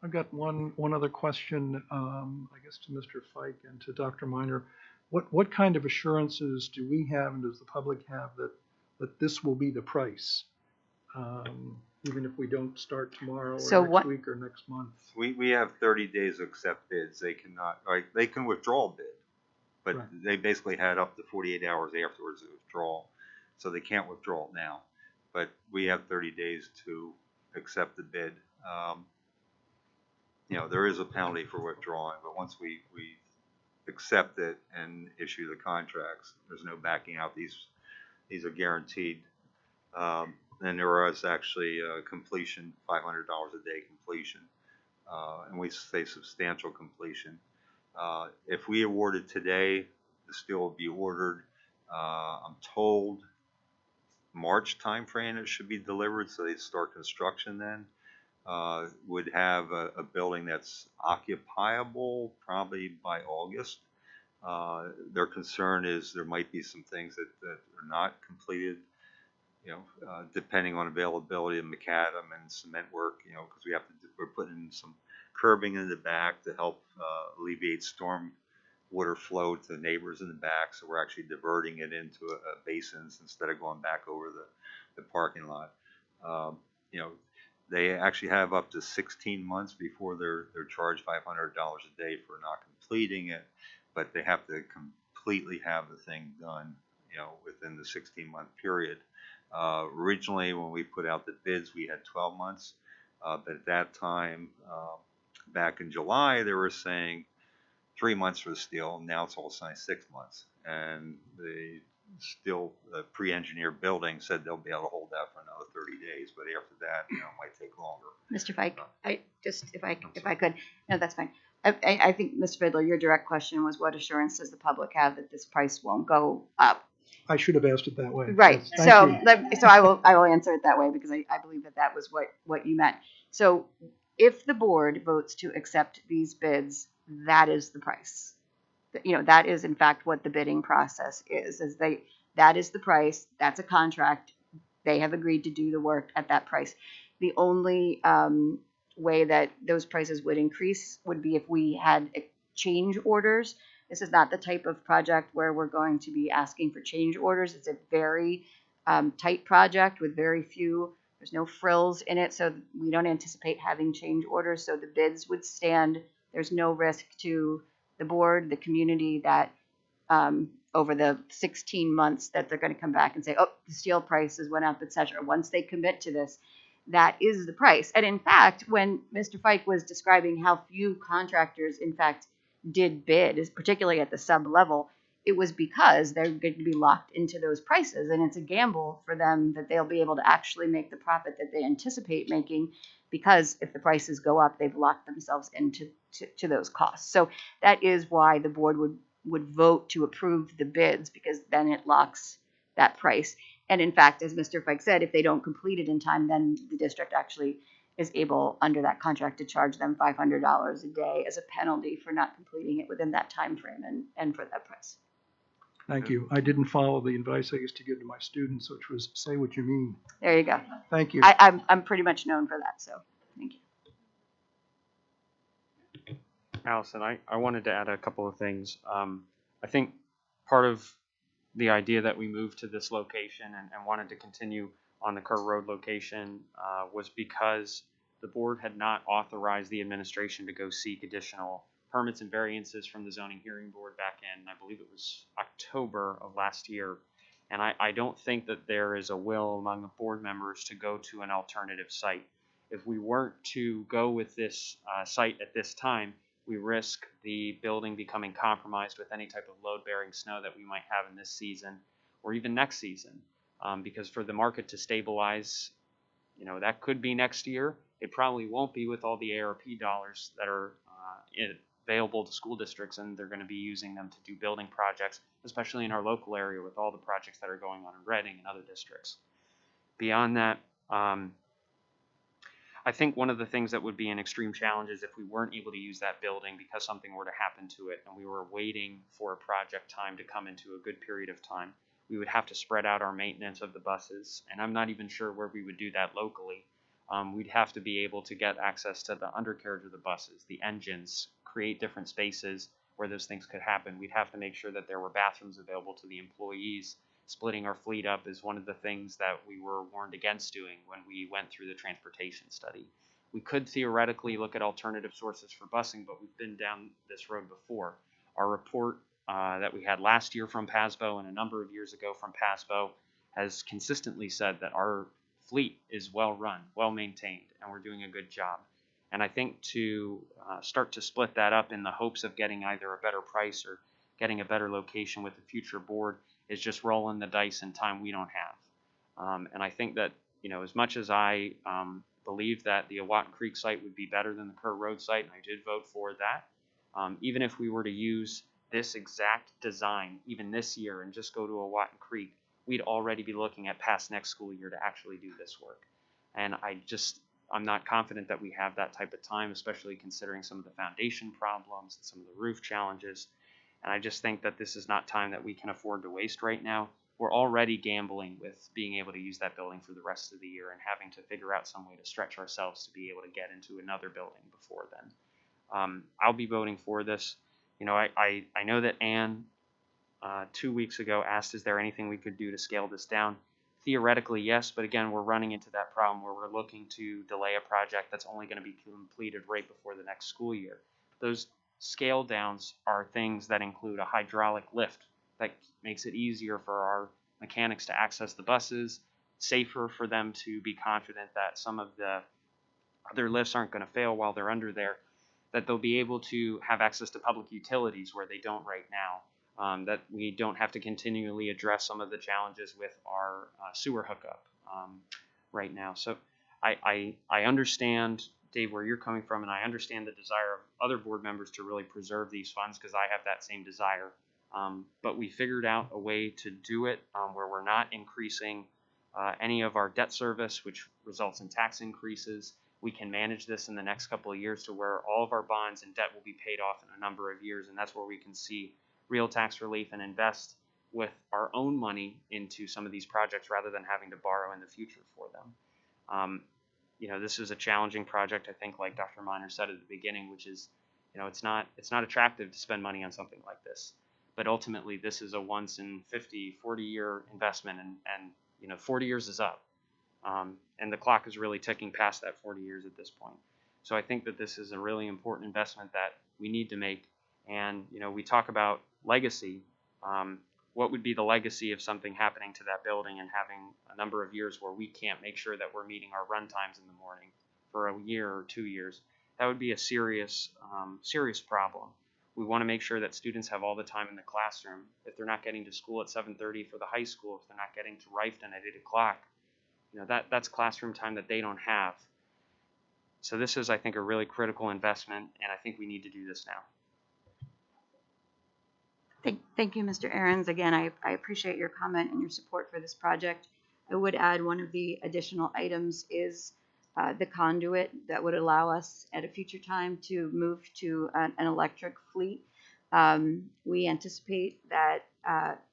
I've got one other question, I guess to Mr. Fike and to Dr. Miner. What kind of assurances do we have and does the public have that this will be the price? Even if we don't start tomorrow or next week or next month. We have 30 days to accept bids. They cannot, they can withdraw a bid, but they basically had up to 48 hours afterwards to withdraw. So they can't withdraw it now, but we have 30 days to accept the bid. There is a penalty for withdrawing, but once we accept it and issue the contracts, there's no backing out. These are guaranteed. And there was actually completion, $500 a day completion, and we say substantial completion. If we awarded today, the steel will be ordered. I'm told March timeframe it should be delivered, so they start construction then. would have a building that's occupiable probably by August. Their concern is there might be some things that are not completed, depending on availability of macadam and cement work, because we're putting in some curbing in the back to help alleviate storm water flow to the neighbors in the back. So we're actually diverting it into basins instead of going back over the parking lot. They actually have up to 16 months before they're charged $500 a day for not completing it, but they have to completely have the thing done, within the 16-month period. Originally, when we put out the bids, we had 12 months, but at that time, back in July, they were saying 3 months for the steel. Now it's all signed 6 months, and the steel pre-engineered building said they'll be able to hold that for another 30 days, but after that, it might take longer. Mr. Fike, if I could, no, that's fine. I think, Mr. Fiddler, your direct question was what assurance does the public have that this price won't go up? I should have asked it that way. Right. Yes, thank you. So I will answer it that way because I believe that was what you meant. So if the board votes to accept these bids, that is the price. That is in fact what the bidding process is that is the price. That's a contract. They have agreed to do the work at that price. The only way that those prices would increase would be if we had change orders. This is not the type of project where we're going to be asking for change orders. It's a very tight project with very few, there's no frills in it, so we don't anticipate having change orders. So the bids would stand. There's no risk to the board, the community, that over the 16 months that they're going to come back and say, oh, the steel prices went up, etc. Once they commit to this, that is the price. And in fact, when Mr. Fike was describing how few contractors, in fact, did bid, particularly at the sub level, it was because they're going to be locked into those prices. And it's a gamble for them that they'll be able to actually make the profit that they anticipate making, because if the prices go up, they've locked themselves into to those costs. So that is why the board would vote to approve the bids, because then it locks that price. And in fact, as Mr. Fike said, if they don't complete it in time, then the district actually is able, under that contract, to charge them $500 a day as a penalty for not completing it within that time frame and for that price. Thank you. I didn't follow the advice I used to give to my students, which was say what you mean. There you go. Thank you. I'm pretty much known for that, so thank you. Allison, I wanted to add a couple of things. I think part of the idea that we moved to this location and wanted to continue on the Kerr Road location was because the board had not authorized the administration to go seek additional permits and variances from the zoning hearing board back in, I believe it was October of last year. And I don't think that there is a will among the board members to go to an alternative site. If we weren't to go with this site at this time, we risk the building becoming compromised with any type of load-bearing snow that we might have in this season or even next season. Because for the market to stabilize, that could be next year. It probably won't be with all the ARP dollars that are available to school districts, and they're going to be using them to do building projects, especially in our local area with all the projects that are going on in Reading and other districts. Beyond that, I think one of the things that would be an extreme challenge is if we weren't able to use that building because something were to happen to it and we were waiting for a project time to come into a good period of time. We would have to spread out our maintenance of the buses, and I'm not even sure where we would do that locally. We'd have to be able to get access to the undercarriage of the buses, the engines, create different spaces where those things could happen. We'd have to make sure that there were bathrooms available to the employees. Splitting our fleet up is one of the things that we were warned against doing when we went through the transportation study. We could theoretically look at alternative sources for busing, but we've been down this road before. Our report that we had last year from PASBO and a number of years ago from PASBO has consistently said that our fleet is well run, well maintained, and we're doing a good job. And I think to start to split that up in the hopes of getting either a better price or getting a better location with a future board is just rolling the dice in time we don't have. And I think that, as much as I believe that the Awatten Creek site would be better than the Kerr Road site, and I did vote for that, even if we were to use this exact design even this year and just go to Awatten Creek, we'd already be looking at past next school year to actually do this work. And I'm not confident that we have that type of time, especially considering some of the foundation problems and some of the roof challenges. And I just think that this is not time that we can afford to waste right now. We're already gambling with being able to use that building for the rest of the year and having to figure out some way to stretch ourselves to be able to get into another building before then. I'll be voting for this. You know, I know that Anne 2 weeks ago asked, is there anything we could do to scale this down? Theoretically, yes, but again, we're running into that problem where we're looking to delay a project that's only going to be completed right before the next school year. Those scale downs are things that include a hydraulic lift that makes it easier for our mechanics to access the buses, safer for them to be confident that some of the other lifts aren't going to fail while they're under there, that they'll be able to have access to public utilities where they don't right now. That we don't have to continually address some of the challenges with our sewer hookup right now. So I understand, Dave, where you're coming from, and I understand the desire of other board members to really preserve these funds because I have that same desire. But we figured out a way to do it where we're not increasing any of our debt service, which results in tax increases. We can manage this in the next couple of years to where all of our bonds and debt will be paid off in a number of years, and that's where we can see real tax relief and invest with our own money into some of these projects rather than having to borrow in the future for them. You know, this is a challenging project, I think, like Dr. Miner said at the beginning, which is, you know, it's not attractive to spend money on something like this. But ultimately, this is a once in 50, 40-year investment, and you know, 40 years is up. And the clock is really ticking past that 40 years at this point. So I think that this is a really important investment that we need to make. And, you know, we talk about legacy. What would be the legacy of something happening to that building and having a number of years where we can't make sure that we're meeting our run times in the morning for a year or 2 years? That would be a serious problem. We want to make sure that students have all the time in the classroom. If they're not getting to school at 7:30 for the high school, if they're not getting to Rifton at 8 o'clock, you know, that's classroom time that they don't have. So this is, I think, a really critical investment, and I think we need to do this now. Thank you, Mr. Ahrens. Again, I appreciate your comment and your support for this project. I would add one of the additional items is the conduit that would allow us at a future time to move to an electric fleet. We anticipate that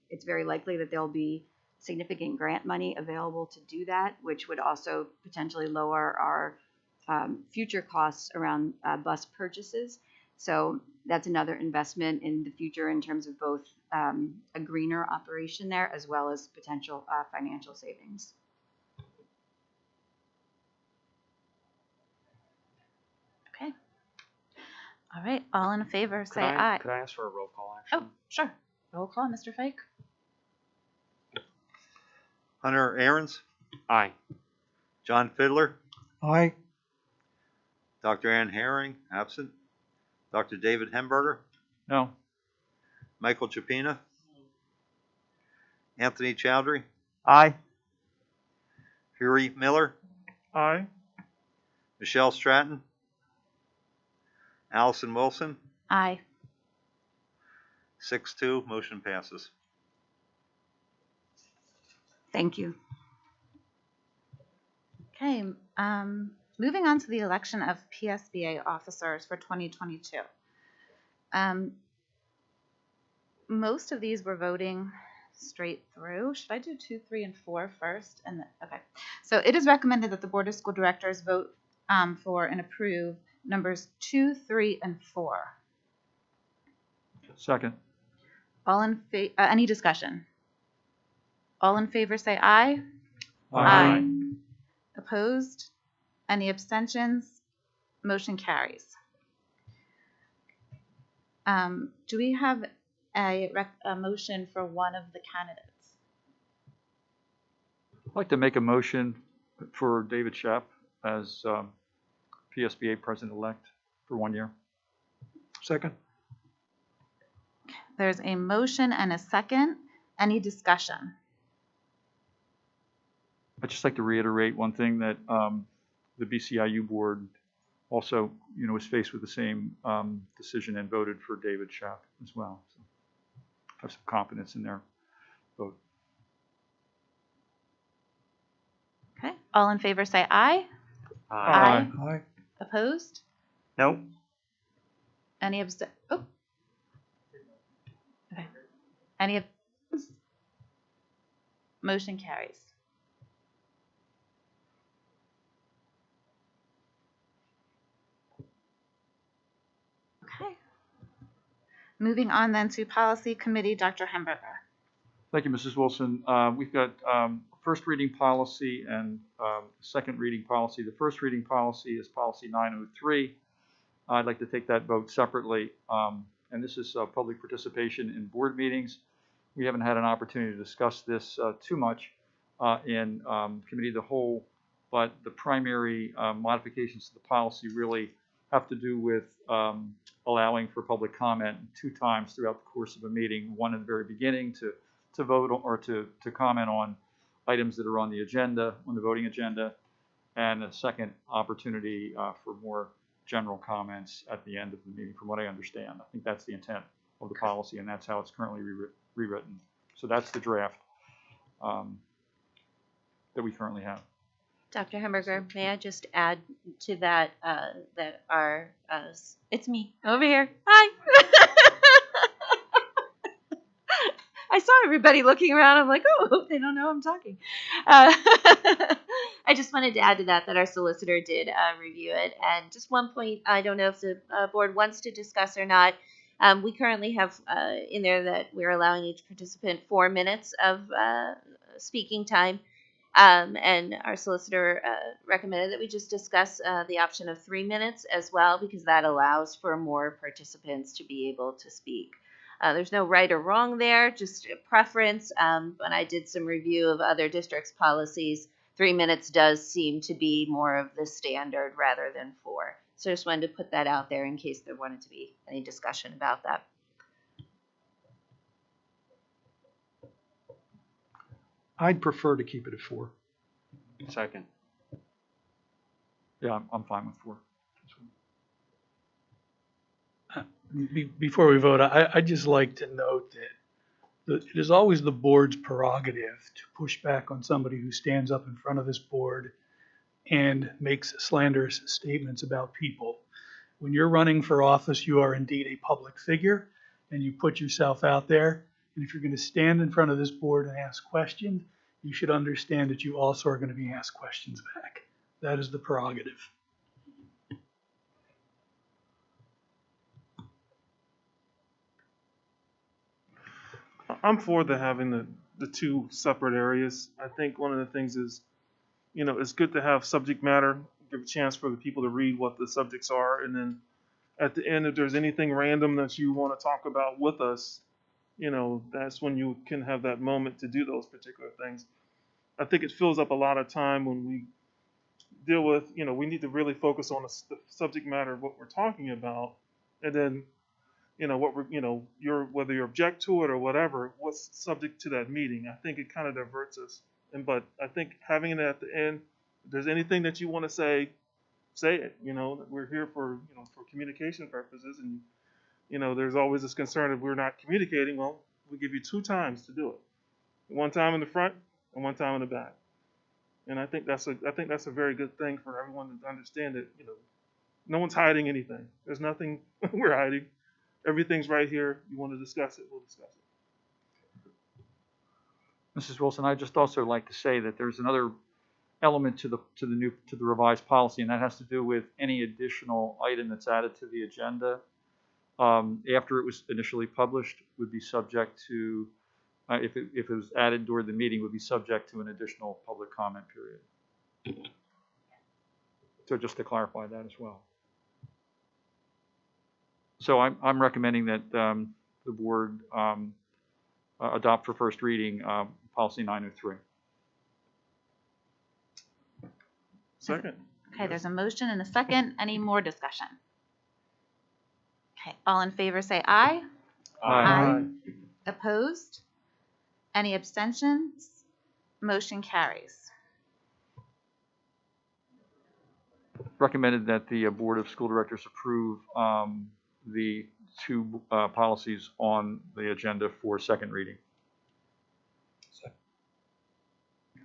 it's very likely that there'll be significant grant money available to do that, which would also potentially lower our future costs around bus purchases. So that's another investment in the future in terms of both a greener operation there as well as potential financial savings. Okay. All right. All in favor, say aye. Could I ask for a roll call, actually? Oh, sure. Roll call, Mr. Fike. Hunter Ahrens, Aye. John Fiddler, Aye. Dr. Ann Herring, absent. Dr. David Hemberger, No. Michael Chapina, Anthony Chowdhury, Aye. Fury Miller, Aye. Michelle Stratton, Allison Wilson, Aye. 6-2, motion passes. Thank you. Okay. Moving on to the election of PSBA officers for 2022. Most of these we're voting straight through. Should I do 2, 3, and 4 first? And then, okay. So it is recommended that the Board of School Directors vote for and approve numbers 2, 3, and 4. Second. All in any discussion? All in favor say aye. Aye. Opposed? Any abstentions? Motion carries. Do we have a motion for one of the candidates? I'd like to make a motion for David Schapp as PSBA President-elect for 1 year. Second. There's a motion and a second. Any discussion? I'd just like to reiterate one thing that the BCIU board also, you know, was faced with the same decision and voted for David Schapp as well. So I have some confidence in their vote. Okay. All in favor say aye. Aye. Aye. Opposed? Nope. Any oh. Okay. Any abstentions? Motion carries. Okay. Moving on then to Policy Committee, Dr. Hamburger. Thank you, Mrs. Wilson. We've got first reading policy and second reading policy. The first reading policy is policy 903. I'd like to take that vote separately. And this is public participation in board meetings. We haven't had an opportunity to discuss this too much in committee of the whole, but the primary modifications to the policy really have to do with allowing for public comment 2 times throughout the course of a meeting, one at the very beginning to vote or to comment on items that are on the agenda, on the voting agenda, and a second opportunity for more general comments at the end of the meeting, from what I understand. I think that's the intent of the policy, and that's how it's currently rewritten. So that's the draft that we currently have. Dr. Hamburger, may I just add to that that our, it's me over here. Hi. I saw everybody looking around. I'm like, oh, hope they don't know I'm talking. I just wanted to add to that our solicitor did review it. And just one point, I don't know if the board wants to discuss or not. We currently have in there that we're allowing each participant 4 minutes of speaking time. And our solicitor recommended that we just discuss the option of 3 minutes as well, because that allows for more participants to be able to speak. There's no right or wrong there, just a preference. When I did some review of other districts' policies, 3 minutes does seem to be more of the standard rather than 4. So I just wanted to put that out there in case there wanted to be any discussion about that. I'd prefer to keep it at 4. Second. Yeah, I'm fine with 4. Before we vote, I'd just like to note that it is always the board's prerogative to push back on somebody who stands up in front of this board and makes slanderous statements about people. When you're running for office, you are indeed a public figure, and you put yourself out there. And if you're going to stand in front of this board and ask questions, you should understand that you also are going to be asked questions back. That is the prerogative. I'm for having the 2 separate areas. I think one of the things is, it's good to have subject matter, give a chance for the people to read what the subjects are, and then at the end, if there's anything random that you want to talk about with us, that's when you can have that moment to do those particular things. I think it fills up a lot of time when we deal with, we need to really focus on the subject matter of what we're talking about, and then, what we're, whether you object to it or whatever, what's subject to that meeting. I think it kind of diverts us. But I think having it at the end, if there's anything that you want to say it. We're here for communication purposes, and there's always this concern if we're not communicating. Well, we give you 2 times to do it. 1 time in the front and 1 time in the back. And I think that's a very good thing for everyone to understand that, no one's hiding anything. There's nothing we're hiding. Everything's right here. You want to discuss it, we'll discuss it. Mrs. Wilson, I'd just also like to say that there's another element to the revised policy, and that has to do with any additional item that's added to the agenda after it was initially published would be subject to, if it was added during the meeting, would be subject to an additional public comment period. So just to clarify that as well. So I'm recommending that the board adopt for first reading policy 903. Second. Okay, there's a motion and a second. Any more discussion? Okay, all in favor say aye. Aye. Opposed? Any abstentions? Motion carries. Recommended that the Board of School Directors approve the 2 policies on the agenda for second reading.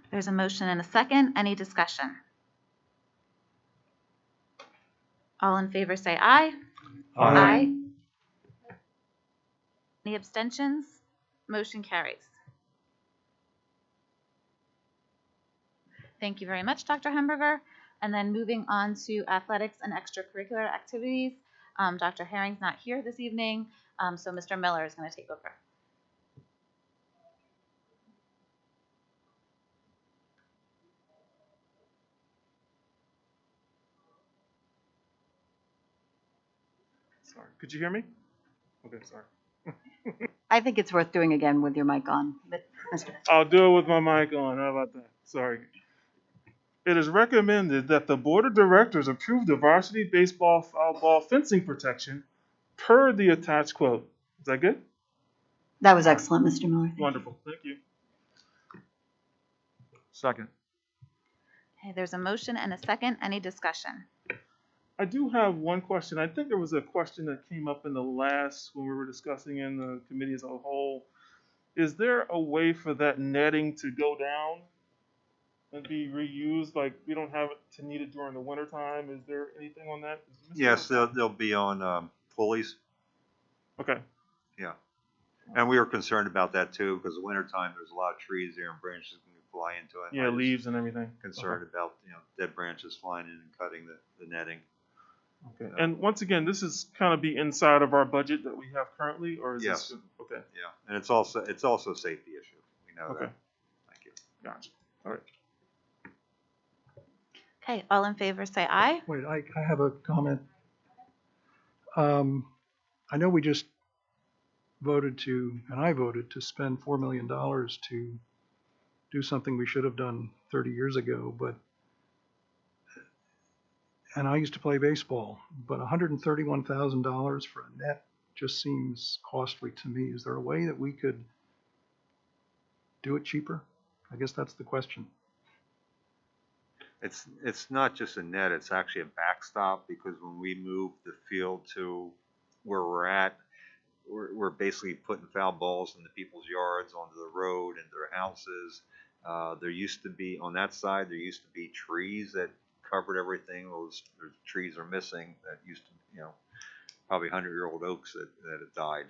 There's a motion and a second. Any discussion? All in favor say aye. Aye. Any abstentions? Motion carries. Thank you very much, Dr. Hemberger. And then moving on to athletics and extracurricular activities. Dr. Herring's not here this evening, so Mr. Miller is going to take over. Sorry. Could you hear me? Okay, sorry. I think it's worth doing again with your mic on. But Mr. I'll do it with my mic on. How about that? Sorry. It is recommended that the Board of Directors approve the varsity baseball foul ball fencing protection per the attached quote. Is that good? That was excellent, Mr. Miller. Wonderful. Thank you. Second. Okay, there's a motion and a second. Any discussion? I do have one question. I think there was a question that came up in the last, when we were discussing in the committee as a whole. Is there a way for that netting to go down and be reused? Like, we don't have it to need it during the winter time. Is there anything on that? Yes, they'll be on pulleys. Okay. Yeah. And we were concerned about that too, because the wintertime, there's a lot of trees there and branches can fly into it. Yeah, leaves and everything. Concerned about, dead branches flying in and cutting the netting. Okay. And once again, this is kind of be inside of our budget that we have currently, or is Yes. this okay? Yeah. And it's also a safety issue. We know Okay. that. Thank you. Gotcha. All right. Okay, all in favor say aye. Wait, I have a comment. I know we just voted to, and I voted to spend $4 million to do something we should have done 30 years ago, and I used to play baseball, but $131,000 for a net just seems costly to me. Is there a way that we could do it cheaper? I guess that's the question. It's not just a net, it's actually a backstop, because when we move the field to where we're at, we're basically putting foul balls into people's yards, onto the road, into their houses. There used to be, on that side, there used to be trees that covered everything. Those trees are missing that used to, probably 100-year-old oaks that had died.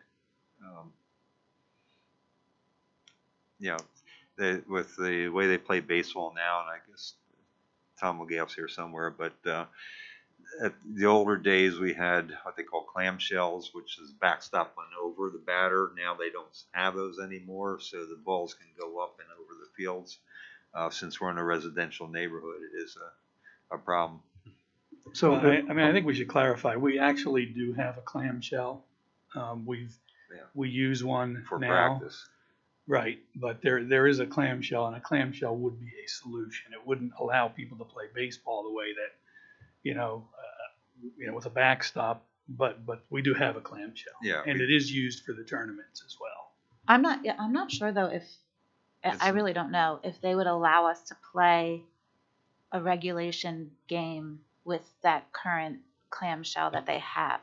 With the way they play baseball now, and I guess Tom McGaff's here somewhere, but at the older days we had what they call clamshells, which is backstopping over the batter. Now they don't have those anymore, so the balls can go up and over the fields. Since we're in a residential neighborhood, it is a problem. So, I think we should clarify, we actually do have a clamshell. We use one for now. Practice. Right, but there is a clamshell, and a clamshell would be a solution. It wouldn't allow people to play baseball the way that, with a backstop, but we do have a clamshell. Yeah, and it is used for the tournaments as well. I'm not sure though if, I really don't know if they would allow us to play a regulation game with that current clamshell that they have.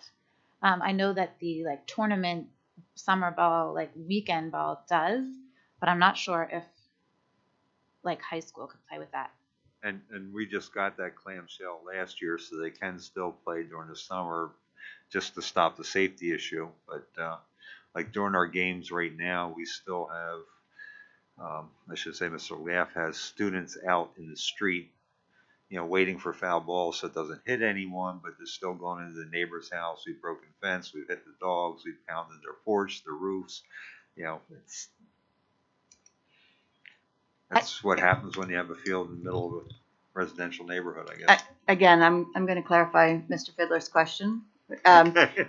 I know that the tournament summer ball, weekend ball does, but I'm not sure if high school could play with that. And we just got that clamshell last year, so they can still play during the summer, just to stop the safety issue. But during our games right now, we still have, I should say, Mr. Laff has students out in the street, waiting for foul balls so it doesn't hit anyone, but they're still going into the neighbor's house. We've broken fence, we've hit the dogs, we've pounded their porch, their roofs. That's what happens when you have a field in the middle of a residential neighborhood, I guess. Again, I'm going to clarify Mr. Fiddler's question,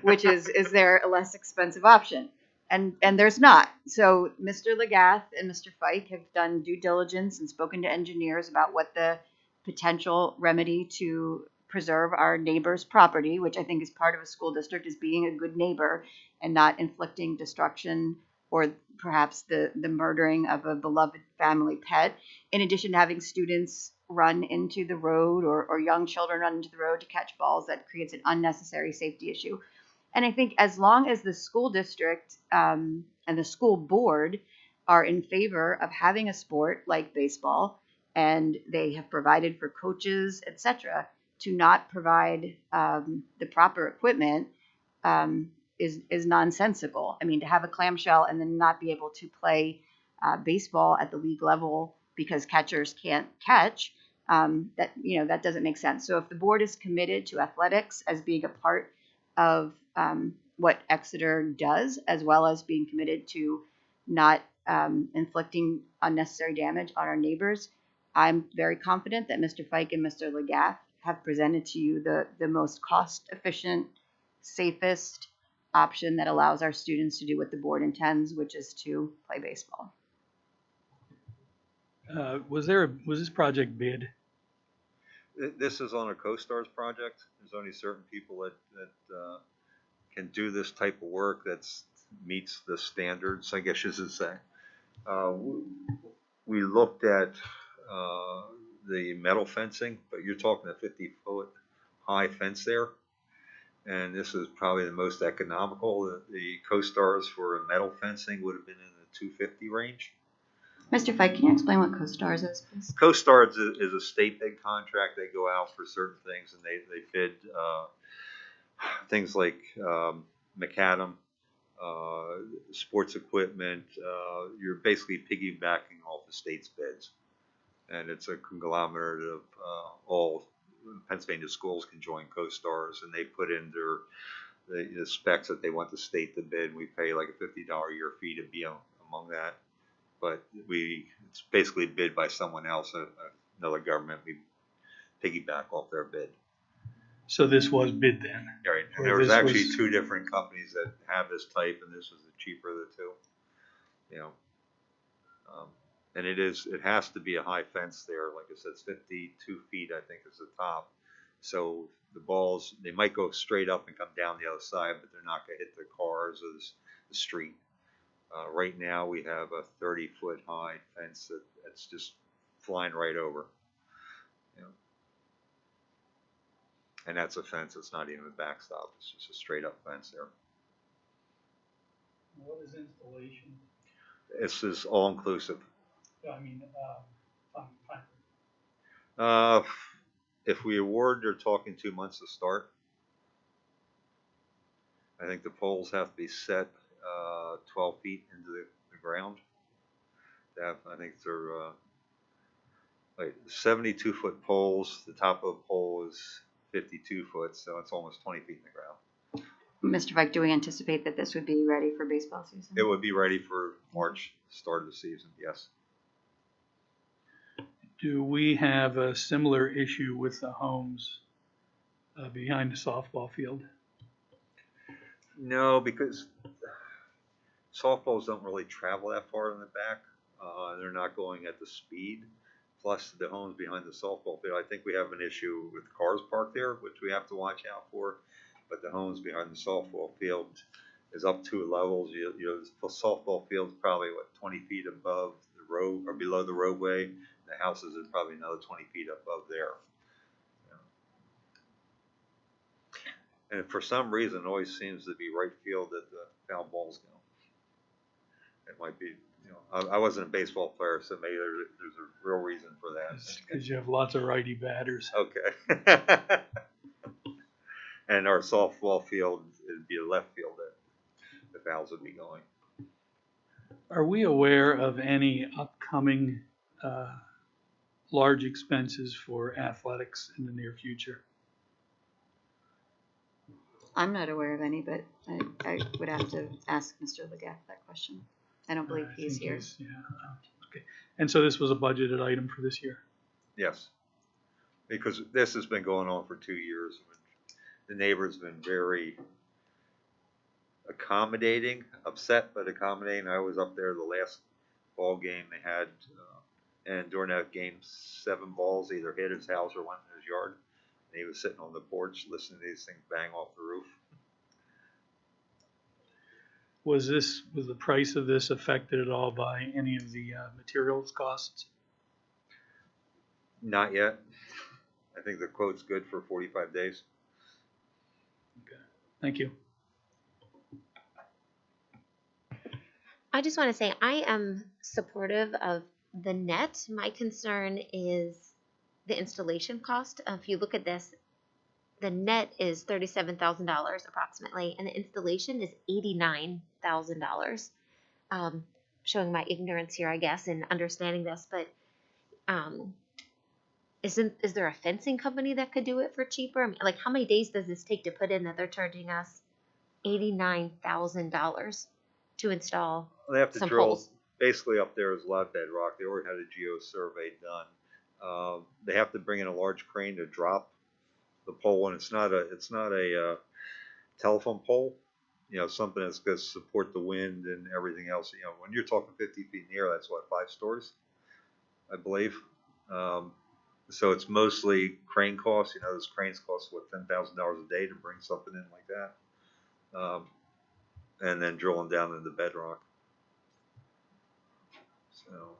which is there a less expensive option? And there's not. So Mr. Legath and Mr. Fike have done due diligence and spoken to engineers about what the potential remedy to preserve our neighbor's property, which I think is part of a school district, is being a good neighbor and not inflicting destruction or perhaps the murdering of a beloved family pet, in addition to having students run into the road or young children run into the road to catch balls. That creates an unnecessary safety issue. And I think as long as the school district and the school board are in favor of having a sport like baseball, and they have provided for coaches, etc., to not provide the proper equipment is nonsensical. I mean, to have a clamshell and then not be able to play baseball at the league level because catchers can't catch, that doesn't make sense. So if the board is committed to athletics as being a part of what Exeter does, as well as being committed to not inflicting unnecessary damage on our neighbors, I'm very confident that Mr. Fike and Mr. Legath have presented to you the most cost-efficient, safest option that allows our students to do what the board intends, which is to play baseball. Was this project bid? This is on a CoStarz project. There's only certain people that can do this type of work that meets the standards, I guess you should say. We looked at the metal fencing, but you're talking a 50-foot high fence there. And this is probably the most economical. The CoStarz for metal fencing would have been in the $250 range. Mr. Fike, can you explain what CoStarz is, please? CoStarz is a state bid contract. They go out for certain things, and they bid things like macadam, sports equipment. You're basically piggybacking off the state's bids. And it's a conglomerate of all Pennsylvania schools can join CoStarz, and they put in the specs that they want the state to bid. We pay like a $50 a year fee to be among that. But it's basically bid by someone else, another government. We piggyback off their bid. So this was bid then? Right. And there was actually two different companies that have this type, and this was the cheaper of the two. And it has to be a high fence there. Like I said, it's 52 feet, I think, is the top. So the balls, they might go straight up and come down the other side, but they're not going to hit the cars or the street. Right now, we have a 30-foot high fence that's just flying right over. And that's a fence. It's not even a backstop. It's just a straight-up fence there. What is installation? This is all-inclusive. I mean, If we award, they're talking 2 months to start. I think the poles have to be set 12 feet into the ground. I think they're 72-foot poles. The top of the pole is 52 foot, so it's almost 20 feet in the ground. Mr. Fike, do we anticipate that this would be ready for baseball season? It would be ready for March, start of the season, yes. do we have a similar issue with the homes behind the softball field? No, because softballs don't really travel that far in the back. They're not going at the speed. Plus, the homes behind the softball field, I think we have an issue with cars parked there, which we have to watch out for. But the homes behind the softball field is up 2 levels. The softball field's probably 20 feet above the road or below the roadway. The houses are probably another 20 feet above there. And for some reason, it always seems to be right field that the foul balls go. It might be, I wasn't a baseball player, so maybe there's a real reason for that. Because you have lots of righty batters. Okay. And our softball field, it'd be a left field that the fouls would be going. Are we aware of any upcoming large expenses for athletics in the near future? I'm not aware of any, but I would have to ask Mr. Legath that question. I don't believe he's here. Yeah. Okay. And so this was a budgeted item for this year? Yes. Because this has been going on for 2 years. The neighbor's been very accommodating, upset but accommodating. I was up there the last ball game they had, and during that game, 7 balls either hit his house or went in his yard. And he was sitting on the porch listening to these things bang off the roof. Was the price of this affected at all by any of the materials costs? Not yet. I think the quote's good for 45 days. Okay. Thank you. I just want to say I am supportive of the net. My concern is the installation cost. If you look at this, the net is $37,000 approximately, and the installation is $89,000. Showing my ignorance here, I guess, in understanding this, but is there a fencing company that could do it for cheaper? I mean, like, how many days does this take to put in that they're charging us $89,000 to install They have to some drill, poles? basically up there is a lot of bedrock. They already had a geo survey done. They have to bring in a large crane to drop the pole, and it's not a telephone pole, something that's going to support the wind and everything else. When you're talking 50 feet in the air, that's what, 5 stories, I believe. So it's mostly crane costs. Those cranes cost, what, $10,000 a day to bring something in like that. And then drilling down into bedrock. So.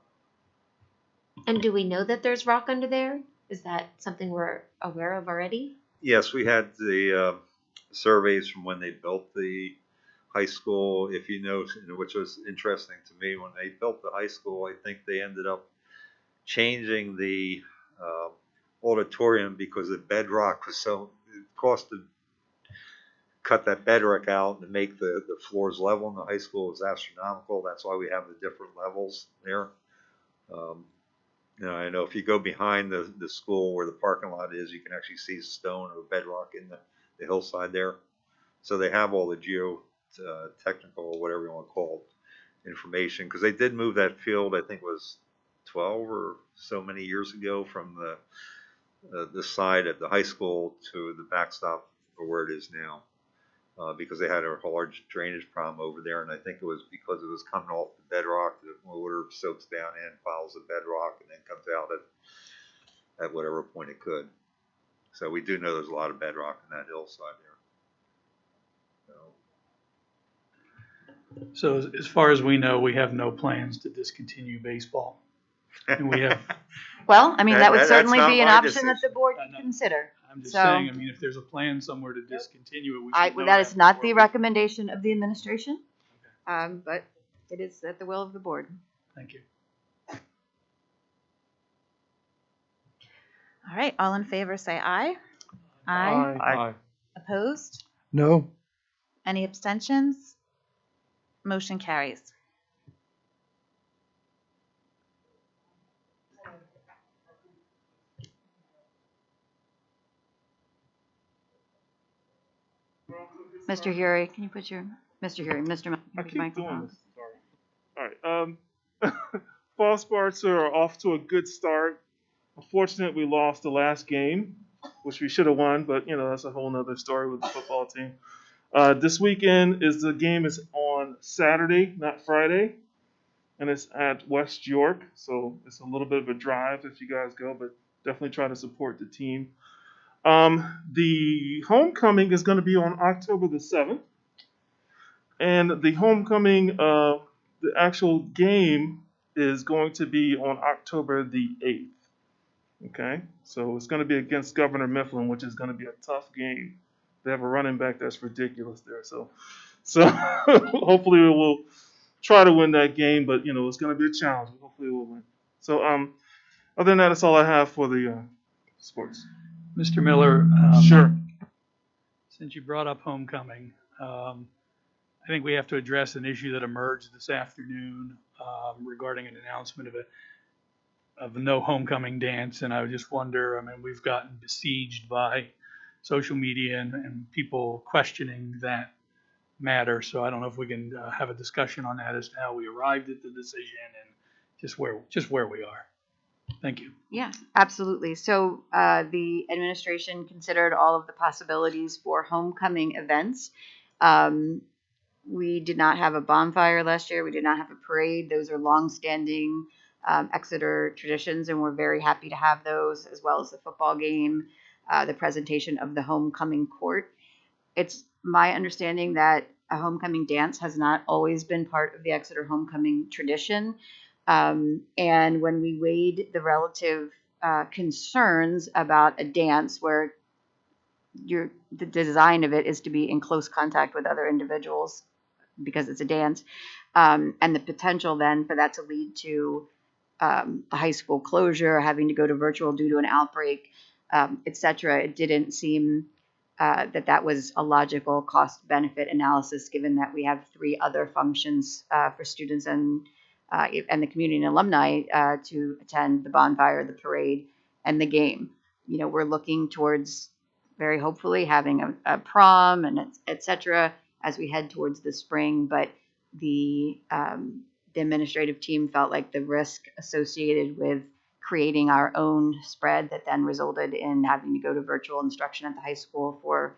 And do we know that there's rock under there? Is that something we're aware of already? Yes, we had the surveys from when they built the high school. If you know, which was interesting to me, when they built the high school, I think they ended up changing the auditorium because the bedrock was so, it cost to cut that bedrock out and make the floors level in the high school was astronomical. That's why we have the different levels there. I know if you go behind the school where the parking lot is, you can actually see stone or bedrock in the hillside there. So they have all the technical, or whatever you want to call it, information, because they did move that field, I think it was 12 or so many years ago, from the side at the high school to the backstop or where it is now, because they had a large drainage problem over there, and I think it was because it was coming off the bedrock. The water soaks down in, follows the bedrock, and then comes out at whatever point it could. So we do know there's a lot of bedrock in that hillside there. So as far as we know, we have no plans to discontinue baseball. And we have, Well, I mean, that would That's certainly not be an my option that decision. the board I know. could consider. I'm just So- saying, I mean, if there's a plan somewhere to discontinue it, we should know That is not the before we- recommendation of the administration, but it is at the will of the board. Thank you. All right, all in favor, say aye. Aye. Opposed? No. Any abstentions? Motion carries. Mr. Hury, can you put your, Mr. Hury, Mr. I keep microphone? doing this. Sorry. All right. Fall sports are off to a good start. Unfortunately, we lost the last game, which we should have won, but that's a whole nother story with the football team. This weekend the game is on Saturday, not Friday, and it's at West York, so it's a little bit of a drive if you guys go, but definitely try to support the team. The homecoming is going to be on October the 7th, and the homecoming, the actual game is going to be on October the 8th. Okay, so it's going to be against Governor Mifflin, which is going to be a tough game. They have a running back that's ridiculous there, so hopefully we will try to win that game, but it's going to be a challenge. Hopefully we'll win. So other than that, that's all I have for the sports. Mr. Miller. Sure. Since you brought up homecoming, I think we have to address an issue that emerged this afternoon regarding an announcement of no homecoming dance. And I would just wonder, I mean, we've gotten besieged by social media and people questioning that matter. So I don't know if we can have a discussion on that as to how we arrived at the decision and just where we are. Thank you. Yeah, absolutely. So the administration considered all of the possibilities for homecoming events. We did not have a bonfire last year. We did not have a parade. Those are longstanding Exeter traditions, and we're very happy to have those, as well as the football game, the presentation of the homecoming court. It's my understanding that a homecoming dance has not always been part of the Exeter homecoming tradition. And when we weighed the relative concerns about a dance where the design of it is to be in close contact with other individuals because it's a dance, and the potential then for that to lead to a high school closure, having to go to virtual due to an outbreak, et cetera, it didn't seem that was a logical cost benefit analysis, given that we have 3 other functions for students and the community and alumni to attend: the bonfire, the parade, and the game. You know, we're looking towards very hopefully having a prom and et cetera as we head towards the spring, but the administrative team felt like the risk associated with creating our own spread that then resulted in having to go to virtual instruction at the high school for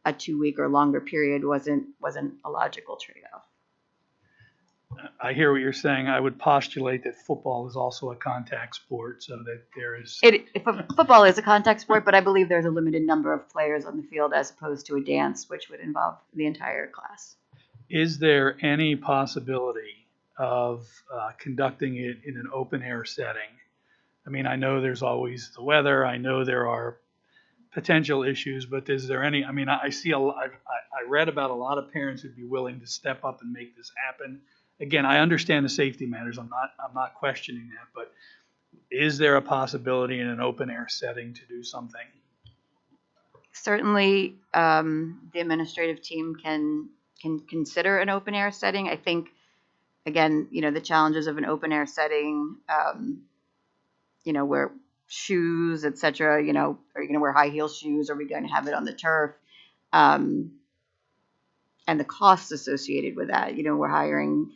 a 2-week or longer period wasn't a logical trade-off. I hear what you're saying. I would postulate that football is also a contact sport, so that there is. Football is a contact sport, but I believe there's a limited number of players on the field as opposed to a dance, which would involve the entire class. Is there any possibility of conducting it in an open air setting? I mean, I know there's always the weather. I know there are potential issues, but is there any? I mean, I read about a lot of parents who'd be willing to step up and make this happen. Again, I understand the safety matters. I'm not questioning that, but is there a possibility in an open air setting to do something? Certainly, the administrative team can consider an open air setting. I think, again, you know, the challenges of an open air setting, you know, where shoes, et cetera, you know, are you going to wear high heel shoes? Are we going to have it on the turf? And the costs associated with that. You know, we're hiring,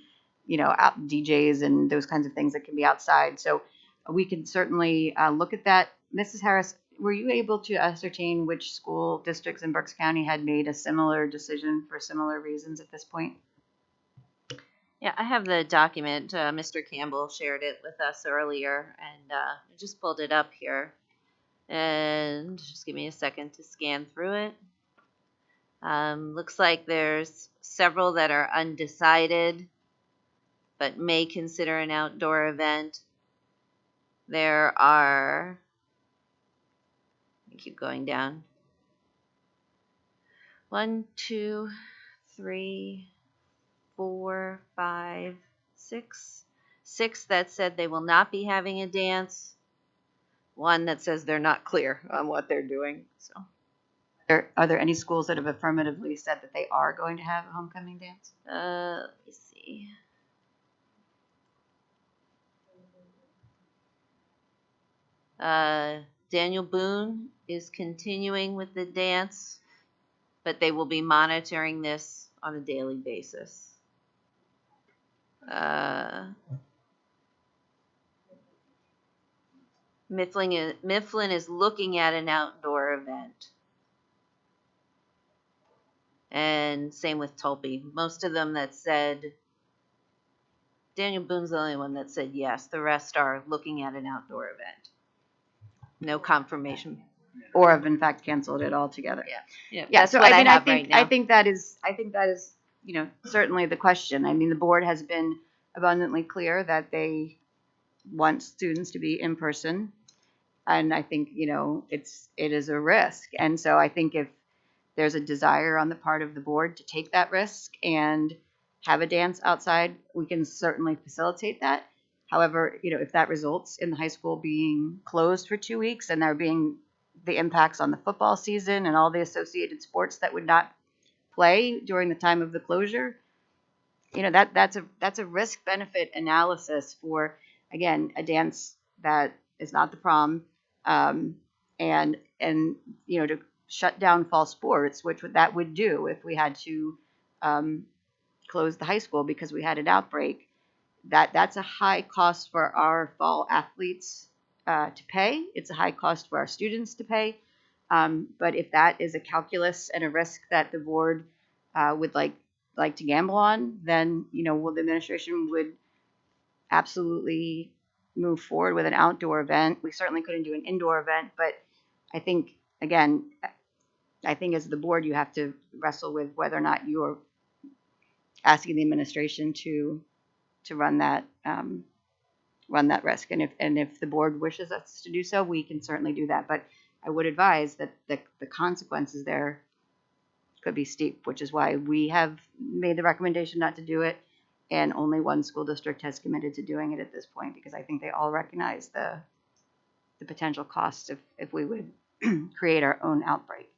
you know, DJs and those kinds of things that can be outside. So we can certainly look at that. Mrs. Harris, were you able to ascertain which school districts in Berks County had made a similar decision for similar reasons at this point? Yeah, I have the document. Mr. Campbell shared it with us earlier, and I just pulled it up here. And just give me a second to scan through it. Looks like there's several that are undecided, but may consider an outdoor event. There are, keep going down. 1, 2, 3, 4, 5, 6. 6 that said they will not be having a dance. 1 that says they're not clear on what they're doing. So, are there any schools that have affirmatively said that they are going to have a homecoming dance? Let me see. Daniel Boone is continuing with the dance, but they will be monitoring this on a daily basis. Mifflin is looking at an outdoor event. And same with Tulpe. Most of them that said, Daniel Boone's the only one that said yes. The rest are looking at an outdoor event. No confirmation. Or have in fact canceled it altogether. Yeah. That's so what I have think, right now. I think that is, you know, certainly the question. I mean, the board has been abundantly clear that they want students to be in person. And I think, you know, it is a risk. And so I think if there's a desire on the part of the board to take that risk and have a dance outside, we can certainly facilitate that. However, you know, if that results in the high school being closed for 2 weeks and there being the impacts on the football season and all the associated sports that would not play during the time of the closure, you know, that's a risk benefit analysis for, again, a dance that is not the prom, and you know, to shut down fall sports, which that would do if we had to close the high school because we had an outbreak. That's a high cost for our fall athletes to pay. It's a high cost for our students to pay. But if that is a calculus and a risk that the board would like to gamble on, then, you know, the administration would absolutely move forward with an outdoor event. We certainly couldn't do an indoor event, but I think, again, as the board, you have to wrestle with whether or not you're asking the administration to run that risk. And if the board wishes us to do so, we can certainly do that. But I would advise that the consequences there could be steep, which is why we have made the recommendation not to do it. And only one school district has committed to doing it at this point, because I think they all recognize the potential costs if we would create our own outbreak.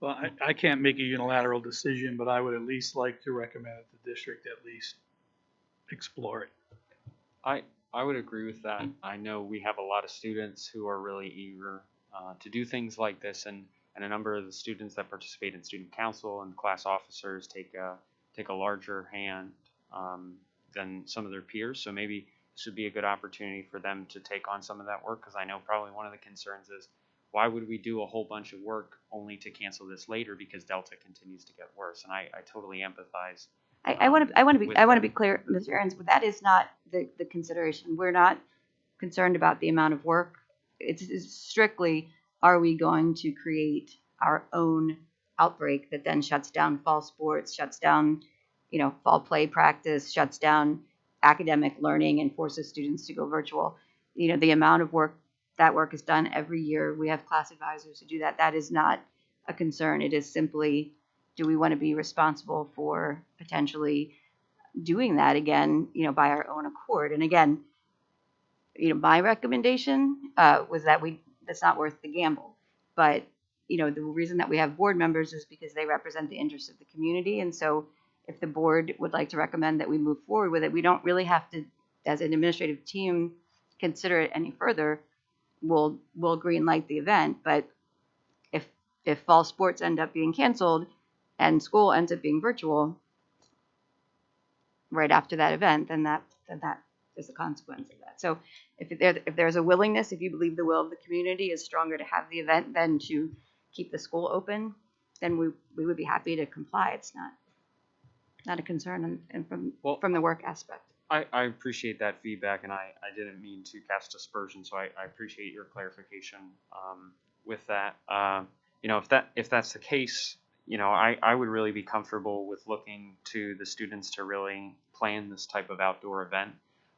Well, I can't make a unilateral decision, but I would at least like to recommend that the district at least explore it. I would agree with that. I know we have a lot of students who are really eager to do things like this, and a number of the students that participate in student council and class officers take a larger hand than some of their peers. So maybe this would be a good opportunity for them to take on some of that work, because I know probably one of the concerns is, why would we do a whole bunch of work only to cancel this later because Delta continues to get worse? And I totally empathize. I want to with be that. clear, Mr. Ahrens, but that is not the consideration. We're not concerned about the amount of work. It's strictly, are we going to create our own outbreak that then shuts down fall sports, shuts down, fall play practice, shuts down academic learning and forces students to go virtual. The amount of work, that work is done every year. We have class advisors who do that. That is not a concern. It is simply, do we want to be responsible for potentially doing that again, by our own accord? And again, my recommendation was that that's not worth the gamble. But, the reason that we have board members is because they represent the interests of the community. And so if the board would like to recommend that we move forward with it, we don't really have to, as an administrative team, consider it any further. We'll green light the event. But if fall sports end up being canceled and school ends up being virtual right after that event, then that is the consequence of that. So if there's a willingness, if you believe the will of the community is stronger to have the event than to keep the school open, then we would be happy to comply. It's not a concern, and from the work aspect. I appreciate that feedback, and I didn't mean to cast aspersion, so I appreciate your clarification with that. If that's the case, I would really be comfortable with looking to the students to really plan this type of outdoor event.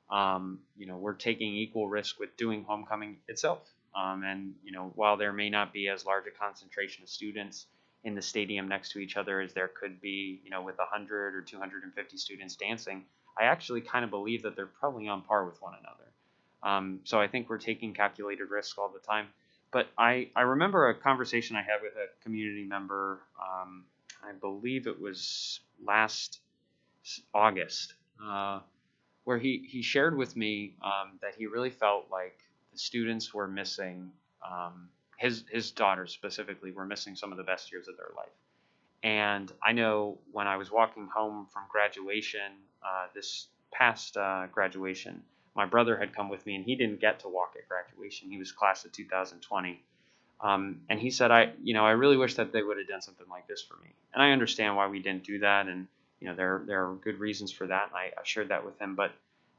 We're taking equal risk with doing homecoming itself. And while there may not be as large a concentration of students in the stadium next to each other as there could be, with 100 or 250 students dancing, I actually kind of believe that they're probably on par with one another. So I think we're taking calculated risks all the time. But I remember a conversation I had with a community member, I believe it was last August, where he shared with me that he really felt like the students were missing, his daughters specifically were missing some of the best years of their life. And I know when I was walking home from graduation, this past graduation, my brother had come with me, and he didn't get to walk at graduation. He was class of 2020. And he said, I really wish that they would have done something like this for me. And I understand why we didn't do that. And, there are good reasons for that. And I shared that with him, but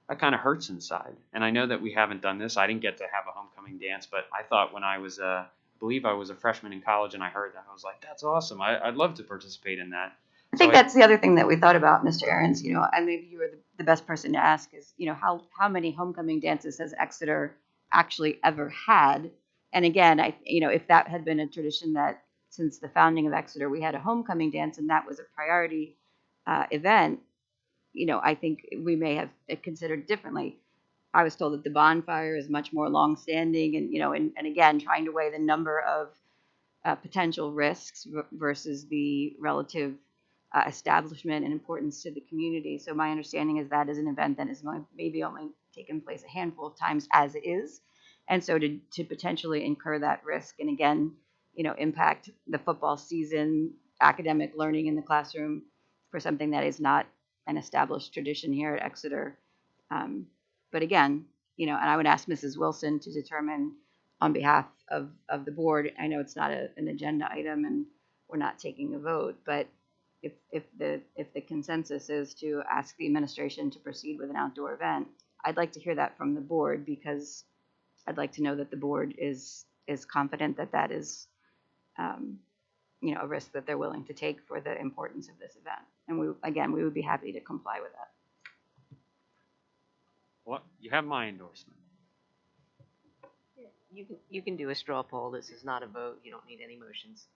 that kind of hurts inside. And I know that we haven't done this. I didn't get to have a homecoming dance, but I thought when I was, I believe I was a freshman in college and I heard that, I was like, that's awesome. I'd love to participate in that. I think that's the other thing that we thought about, Mr. Ahrens, and maybe you were the best person to ask is, how many homecoming dances has Exeter actually ever had? And again, if that had been a tradition that since the founding of Exeter, we had a homecoming dance and that was a priority event, I think we may have considered differently. I was told that the bonfire is much more longstanding and again, trying to weigh the number of potential risks versus the relative establishment and importance to the community. So my understanding is that is an event that is maybe only taken place a handful of times as it is. And so to potentially incur that risk and again, impact the football season, academic learning in the classroom for something that is not an established tradition here at Exeter. But again, and I would ask Mrs. Wilson to determine on behalf of the board. I know it's not an agenda item and we're not taking a vote, but if the consensus is to ask the administration to proceed with an outdoor event, I'd like to hear that from the board because I'd like to know that the board is confident that that is, a risk that they're willing to take for the importance of this event. And we would be happy to comply with that. Well, you have my endorsement. You can do a straw poll. This is not a vote. You don't need any motions.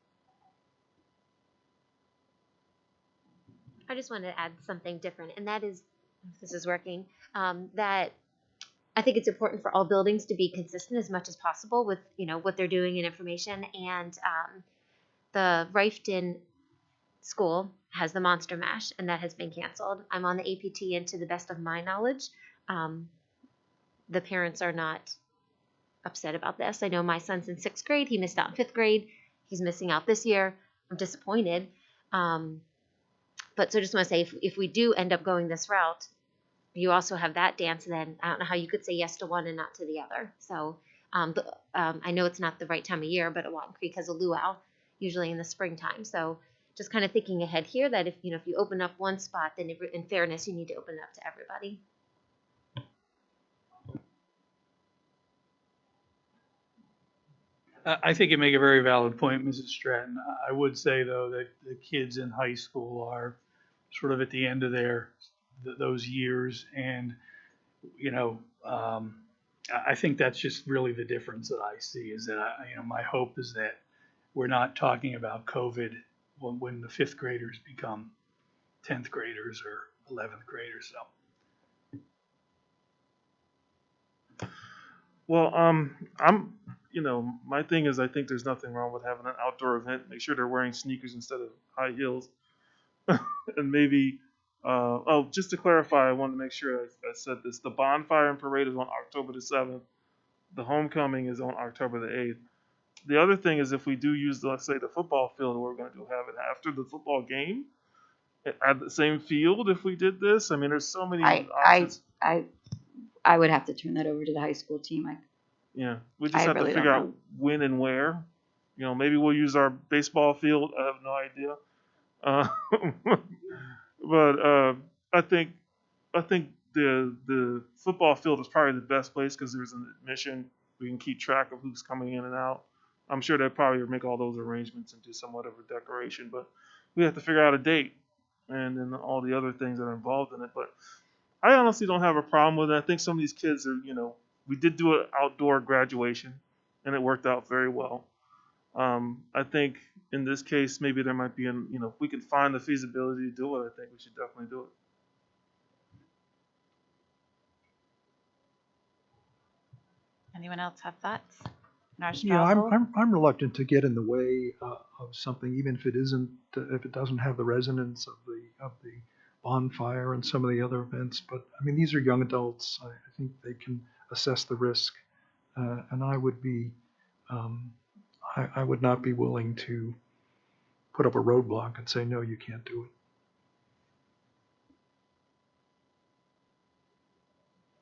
I just wanted to add something different, and that is, if this is working, that I think it's important for all buildings to be consistent as much as possible with, what they're doing and information. And the Rifton school has the Monster Mash, and that has been canceled. I'm on the APT, and to the best of my knowledge, the parents are not upset about this. I know my son's in 6th grade. He missed out in 5th grade. He's missing out this year. I'm disappointed. But so just want to say, if we do end up going this route, you also have that dance, then I don't know how you could say yes to one and not to the other. So I know it's not the right time of year, but Walton Creek has a luau, usually in the springtime. So just kind of thinking ahead here that if you open up one spot, then in fairness, you need to open it up to everybody. I think you make a very valid point, Mrs. Stratton. I would say, though, that the kids in high school are sort of at the end of those years. And, I think that's just really the difference that I see is that, my hope is that we're not talking about COVID when the 5th graders become 10th graders or 11th graders. So. Well, my thing is I think there's nothing wrong with having an outdoor event. Make sure they're wearing sneakers instead of high heels. And maybe, just to clarify, I wanted to make sure I said this. The bonfire and parade is on October the 7th. The homecoming is on October the 8th. The other thing is if we do use, let's say, the football field, we're going to have it after the football game at the same field if we did this. I mean, there's so many options. I would have to turn that over to the high school team. Yeah, we just have to figure out when and where. Maybe we'll use our baseball field. I have no idea. But I think the football field is probably the best place because there's an admission. We can keep track of who's coming in and out. I'm sure they'll probably make all those arrangements and do somewhat of a decoration. But we have to figure out a date and then all the other things that are involved in it. But I honestly don't have a problem with it. I think some of these kids are, we did do an outdoor graduation, and it worked out very well. I think in this case, maybe there might be, if we can find the feasibility to do it, I think we should definitely do it. Anyone else have thoughts? Yeah, I'm reluctant to get in the way of something, even if it doesn't have the resonance of the bonfire and some of the other events. But I mean, these are young adults. I think they can assess the risk, and I would be, I would not be willing to put up a roadblock and say no, you can't do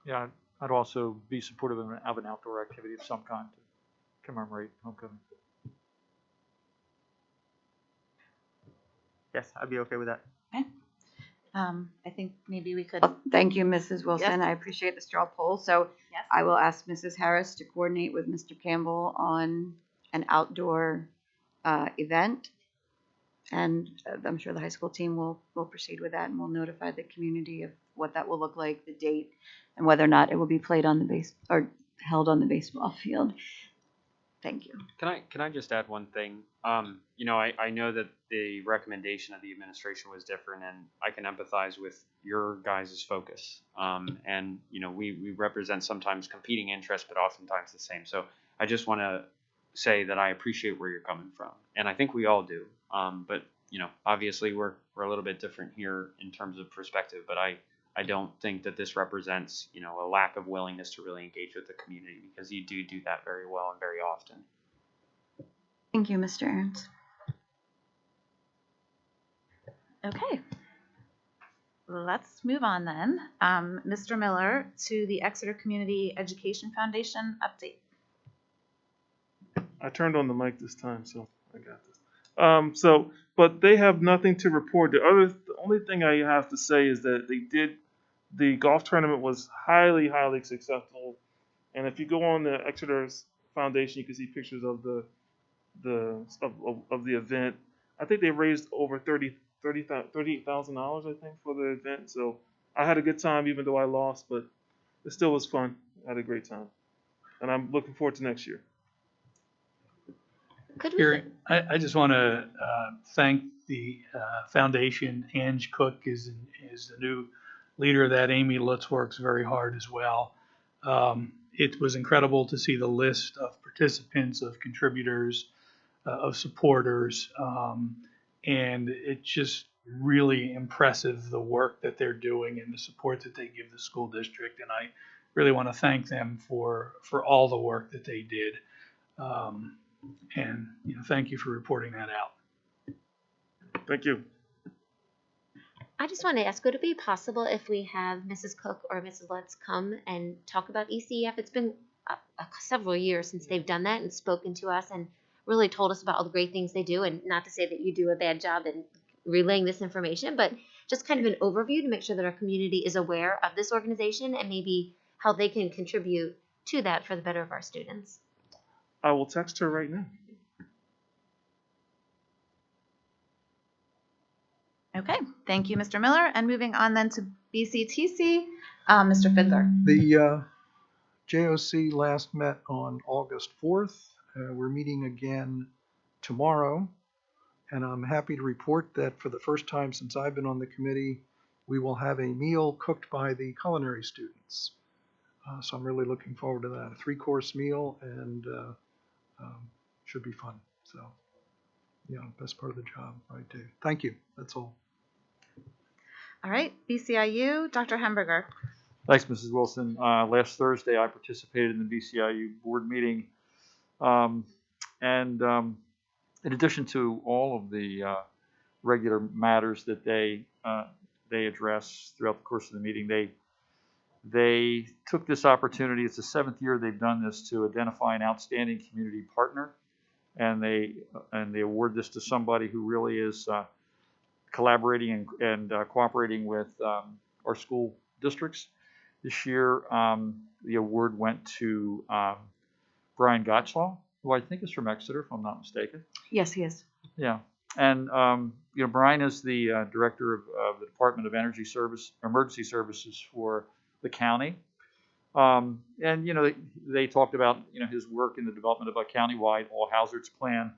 it. Yeah, I'd also be supportive of an outdoor activity of some kind to commemorate homecoming. Yes, I'd be okay with that. Okay. I think maybe we could. Well, thank you, Mrs. Wilson. Yes. I appreciate the straw poll. So Yes. I will ask Mrs. Harris to coordinate with Mr. Campbell on an outdoor event. And I'm sure the high school team will proceed with that, and we'll notify the community of what that will look like, the date, and whether or not it will be played on the base or held on the baseball field. Thank you. Can I just add one thing? I know that the recommendation of the administration was different, and I can empathize with your guys' focus. We represent sometimes competing interests, but oftentimes the same. So I just want to say that I appreciate where you're coming from, and I think we all do. But obviously we're a little bit different here in terms of perspective. But I don't think that this represents a lack of willingness to really engage with the community, because you do that very well and very often. Thank you, Mr. Ahrens. Okay. Let's move on then. Mr. Miller, to the Exeter Community Education Foundation update. I turned on the mic this time, so I got this. But they have nothing to report. The only thing I have to say is that the golf tournament was highly, highly successful. And if you go on the Exeter's Foundation, you can see pictures of the event. I think they raised over $38,000, I think, for the event. So I had a good time, even though I lost, but it still was fun. I had a great time, and I'm looking forward to next year. I just want to thank the foundation. Ange Cook is the new leader of that. Amy Lutz works very hard as well. It was incredible to see the list of participants, of contributors. of supporters, and it's just really impressive the work that they're doing and the support that they give the school district. And I really want to thank them for all the work that they did. And thank you for reporting that out. Thank you. I just want to ask, would it be possible if we have Mrs. Cook or Mrs. Lutz come and talk about ECEF? It's been several years since they've done that and spoken to us and really told us about all the great things they do. And not to say that you do a bad job in relaying this information, but just kind of an overview to make sure that our community is aware of this organization and maybe how they can contribute to that for the better of our students. I will text her right now. Okay, thank you, Mr. Miller. And moving on then to BCTC, Mr. Fiddler. The JOC last met on August 4th. We're meeting again tomorrow, and I'm happy to report that for the first time since I've been on the committee, we will have a meal cooked by the culinary students. So I'm really looking forward to that. A 3-course meal, and should be fun. So, yeah, best part of the job, right, Dave? Thank you. That's all. All right, BCIU, Dr. Hamburger. Thanks, Mrs. Wilson. Last Thursday, I participated in the BCIU board meeting. In addition to all of the regular matters that they address throughout the course of the meeting, they took this opportunity. It's the 7th year they've done this to identify an outstanding community partner, and they award this to somebody who really is collaborating and cooperating with our school districts. This year, the award went to Brian Gottschall, who I think is from Exeter, if I'm not mistaken. Yes, he is. Yeah, and Brian is the director of the Department of Emergency Services for the county. They talked about his work in the development of a countywide all hazards plan,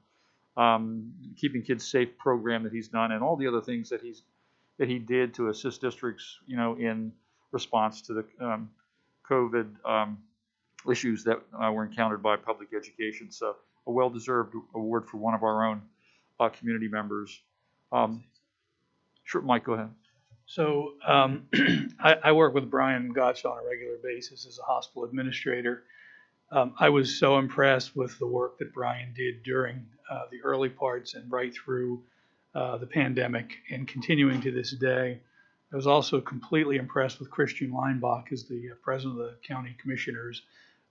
keeping kids safe program that he's done, and all the other things that he did to assist districts in response to the COVID issues that were encountered by public education. So a well-deserved award for one of our own community members. Sure, Mike, go ahead. So I work with Brian Gottschall on a regular basis as a hospital administrator. I was so impressed with the work that Brian did during the early parts and right through the pandemic and continuing to this day. I was also completely impressed with Christian Leinbach as the president of the county commissioners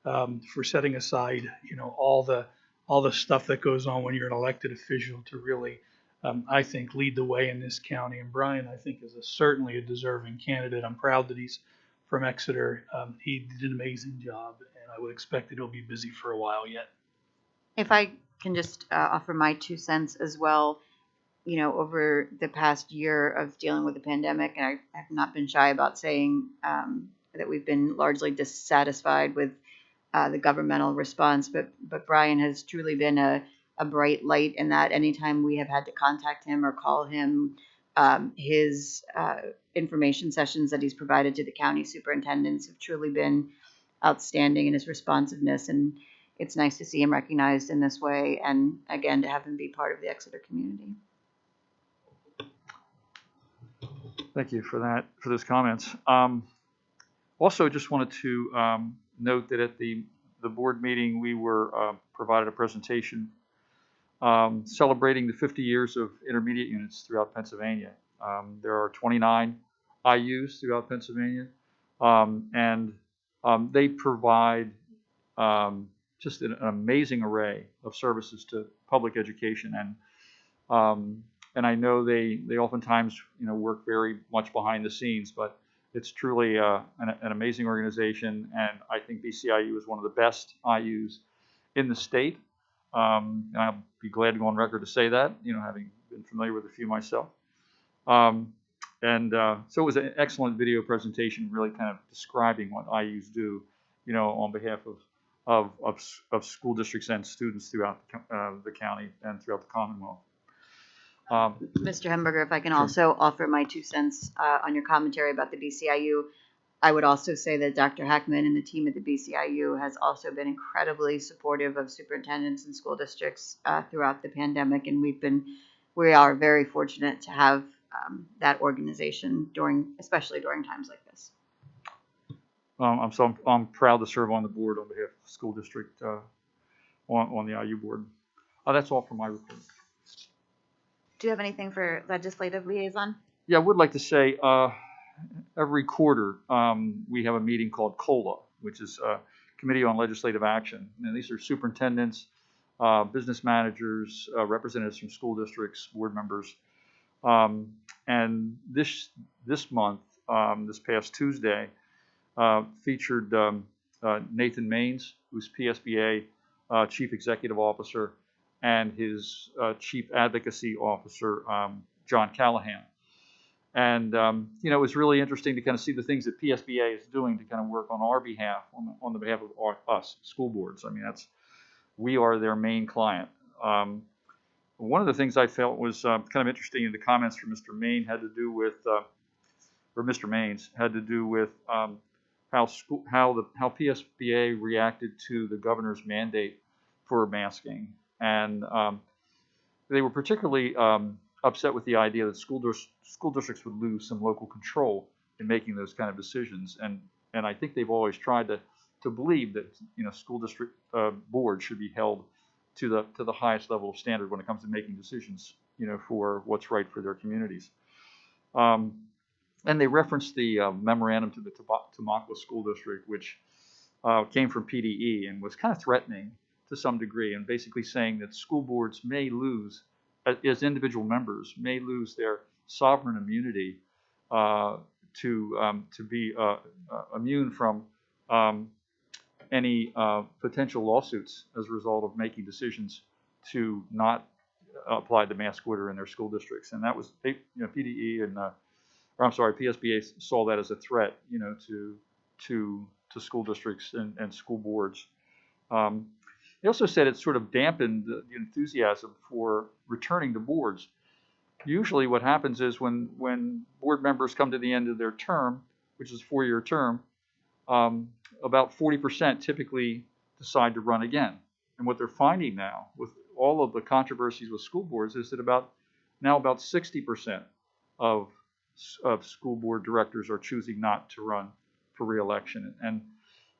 for setting aside, all the stuff that goes on when you're an elected official to really, I think, lead the way in this county. And Brian, I think, is certainly a deserving candidate. I'm proud that he's from Exeter. He did an amazing job, and I would expect that he'll be busy for a while yet. If I can just offer my 2 cents as well. Over the past year of dealing with the pandemic, and I have not been shy about saying that we've been largely dissatisfied with the governmental response, but Brian has truly been a bright light in that anytime we have had to contact him or call him, his information sessions that he's provided to the county superintendents have truly been outstanding in his responsiveness, and it's nice to see him recognized in this way, and again, to have him be part of the Exeter community. Thank you for those comments. Also, just wanted to note that at the board meeting, we were provided a presentation celebrating the 50 years of intermediate units throughout Pennsylvania. There are 29 IUs throughout Pennsylvania, and they provide just an amazing array of services to public education, and I know they oftentimes work very much behind the scenes, but it's truly an amazing organization, and I think BCIU is one of the best IUs in the state. And I'll be glad to go on record to say that, having been familiar with a few myself. So it was an excellent video presentation, really kind of describing what IUs do, on behalf of school districts and students throughout the county and throughout the Commonwealth. Mr. Hamburger, if I can also offer my 2 cents on your commentary about the BCIU. I would also say that Dr. Hackman and the team at the BCIU has also been incredibly supportive of superintendents and school districts throughout the pandemic, and we are very fortunate to have that organization especially during times like this. I'm proud to serve on the board on behalf of the school district on the IU board. That's all for my report. Do you have anything for legislative liaison? Yeah, I would like to say every quarter we have a meeting called COLA, which is Committee on Legislative Action. And these are superintendents, business managers, representatives from school districts, board members. And this month, this past Tuesday, featured Nathan Maines, who's PSBA Chief Executive Officer, and his Chief Advocacy Officer, John Callahan. And, it was really interesting to kind of see the things that PSBA is doing to kind of work on our behalf, on the behalf of us, school boards. I mean, we are their main client. One of the things I felt was kind of interesting in the comments from Mr. Maines had to do with how PSBA reacted to the governor's mandate for masking, and they were particularly upset with the idea that school districts would lose some local control in making those kind of decisions, and I think they've always tried to believe that school district boards should be held to the highest level of standard when it comes to making decisions for what's right for their communities. And they referenced the memorandum to the Tamaqua School District, which came from PDE and was kind of threatening to some degree, and basically saying that school boards may lose, as individual members, may lose their sovereign immunity to be immune from any potential lawsuits as a result of making decisions to not apply the mask order in their school districts. And that was, PDE and PSBA saw that as a threat, to school districts and school boards. They also said it sort of dampened the enthusiasm for returning to boards. Usually what happens is when board members come to the end of their term, which is a 4-year term, about 40% typically decide to run again. And what they're finding now with all of the controversies with school boards is that about 60% of school board directors are choosing not to run for re-election. And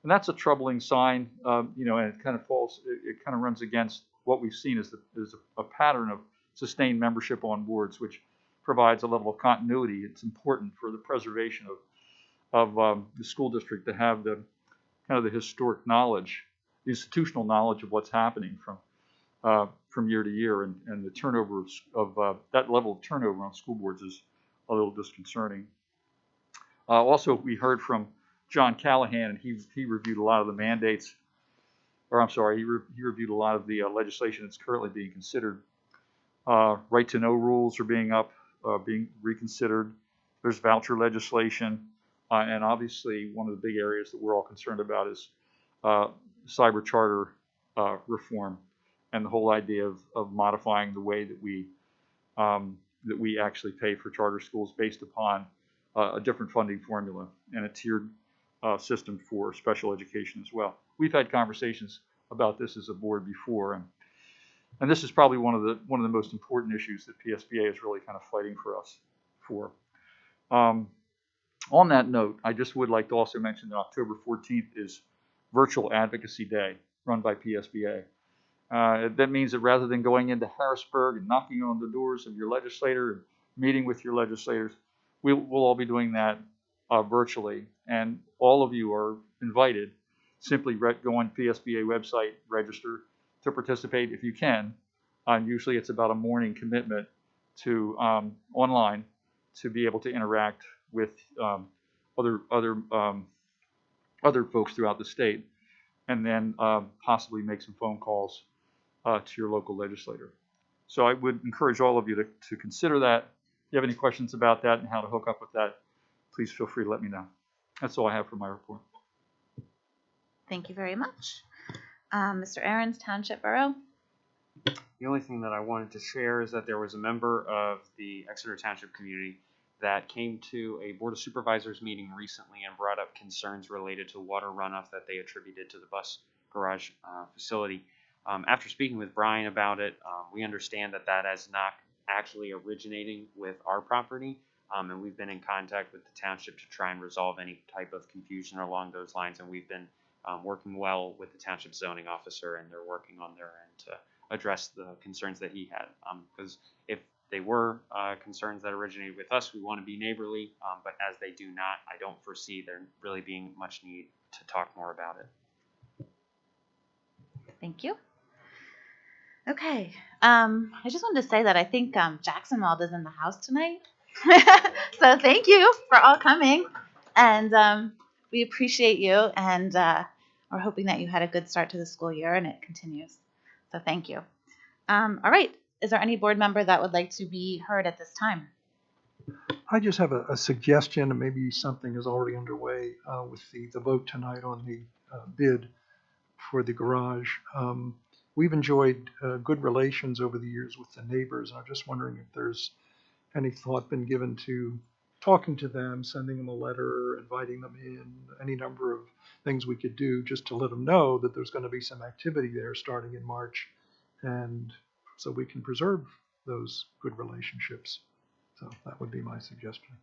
that's a troubling sign, and it kind of runs against what we've seen as a pattern of sustained membership on boards, which provides a level of continuity. It's important for the preservation of the school district to have the kind of the historic knowledge, the institutional knowledge of what's happening from year to year, and the turnover of that level of turnover on school boards is a little disconcerting. Also, we heard from John Callahan, and he reviewed a lot of the mandates, he reviewed a lot of the legislation that's currently being considered. Right to know rules are being reconsidered. There's voucher legislation, and obviously one of the big areas that we're all concerned about is cyber charter reform, and the whole idea of modifying the way that we actually pay for charter schools based upon a different funding formula and a tiered system for special education as well. We've had conversations about this as a board before, and this is probably one of the most important issues that PSBA is really kind of fighting for us for. On that note, I just would like to also mention that October 14th is Virtual Advocacy Day, run by PSBA. That means that rather than going into Harrisburg and knocking on the doors of your legislator and meeting with your legislators, we'll all be doing that virtually. And all of you are invited. Simply go on PSBA website, register to participate if you can. Usually it's about a morning commitment to online to be able to interact with other folks throughout the state, and then possibly make some phone calls to your local legislator. So I would encourage all of you to consider that. If you have any questions about that and how to hook up with that, please feel free to let me know. That's all I have for my report. Thank you very much. Mr. Ahrens, Township Borough. The only thing that I wanted to share is that there was a member of the Exeter Township community that came to a Board of Supervisors meeting recently and brought up concerns related to water runoff that they attributed to the bus garage facility. After speaking with Brian about it, we understand that that is not actually originating with our property, and we've been in contact with the township to try and resolve any type of confusion along those lines, and we've been working well with the township zoning officer, and they're working on their end to address the concerns that he had. Because if they were concerns that originated with us, we want to be neighborly, but as they do not, I don't foresee there really being much need to talk more about it. Thank you. Okay. I just wanted to say that I think Jackson Wald is in the house tonight. So thank you for all coming. And we appreciate you. And we're hoping that you had a good start to the school year and it continues. So thank you. All right. Is there any board member that would like to be heard at this time? I just have a suggestion, and maybe something is already underway with the vote tonight on the bid for the garage. We've enjoyed good relations over the years with the neighbors. I'm just wondering if there's any thought been given to talking to them, sending them a letter, inviting them in, any number of things we could do just to let them know that there's going to be some activity there starting in March, and so we can preserve those good relationships. So that would be my suggestion.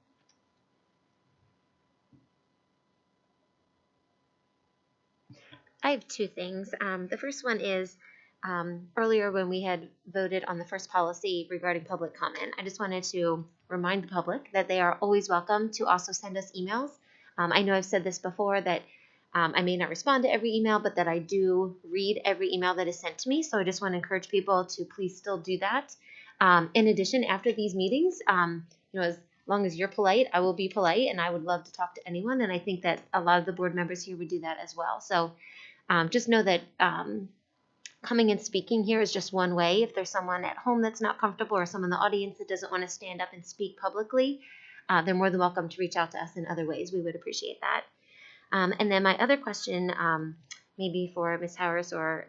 I have two things. The first one is earlier when we had voted on the first policy regarding public comment, I just wanted to remind the public that they are always welcome to also send us emails. I know I've said this before that I may not respond to every email, but that I do read every email that is sent to me. So I just want to encourage people to please still do that. In addition, after these meetings, as long as you're polite, I will be polite, and I would love to talk to anyone. And I think that a lot of the board members here would do that as well. So just know that coming and speaking here is just one way. If there's someone at home that's not comfortable or someone in the audience that doesn't want to stand up and speak publicly, they're more than welcome to reach out to us in other ways. We would appreciate that. And then my other question, maybe for Ms. Harris or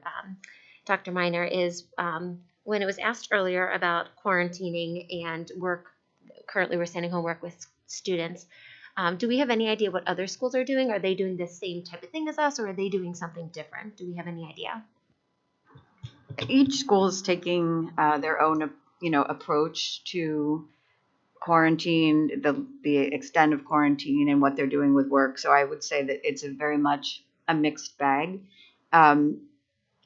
Dr. Miner, is when it was asked earlier about quarantining and work, currently we're sending home work with students. Do we have any idea what other schools are doing? Are they doing the same type of thing as us, or are they doing something different? Do we have any idea? Each school is taking their own, approach to quarantine, the extent of quarantine, and what they're doing with work. So I would say that it's very much a mixed bag.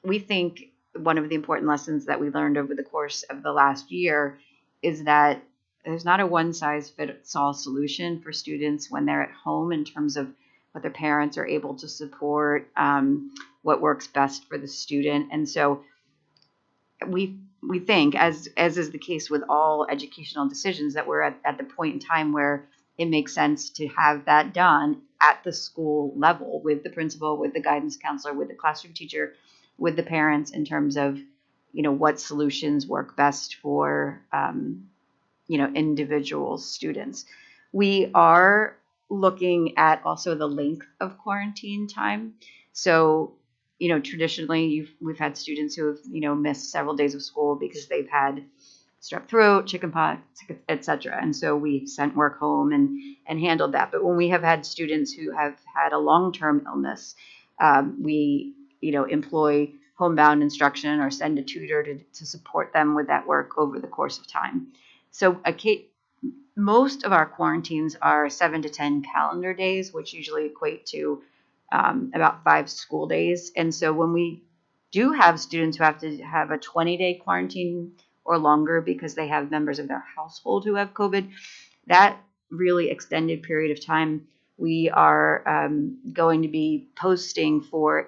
We think one of the important lessons that we learned over the course of the last year is that there's not a one-size-fits-all solution for students when they're at home in terms of what their parents are able to support, what works best for the student. And so we think, as is the case with all educational decisions, that we're at the point in time where it makes sense to have that done at the school level with the principal, with the guidance counselor, with the classroom teacher, with the parents, in terms of, what solutions work best for, individual students. We are looking at also the length of quarantine time. So, traditionally we've had students who have, missed several days of school because they've had strep throat, chickenpox, etc. And so we've sent work home and handled that. But when we have had students who have had a long-term illness, we, employ homebound instruction or send a tutor to support them with that work over the course of time. So most of our quarantines are 7 to 10 calendar days, which usually equate to about 5 school days. And so when we do have students who have to have a 20-day quarantine or longer because they have members of their household who have COVID, that really extended period of time, we are going to be posting for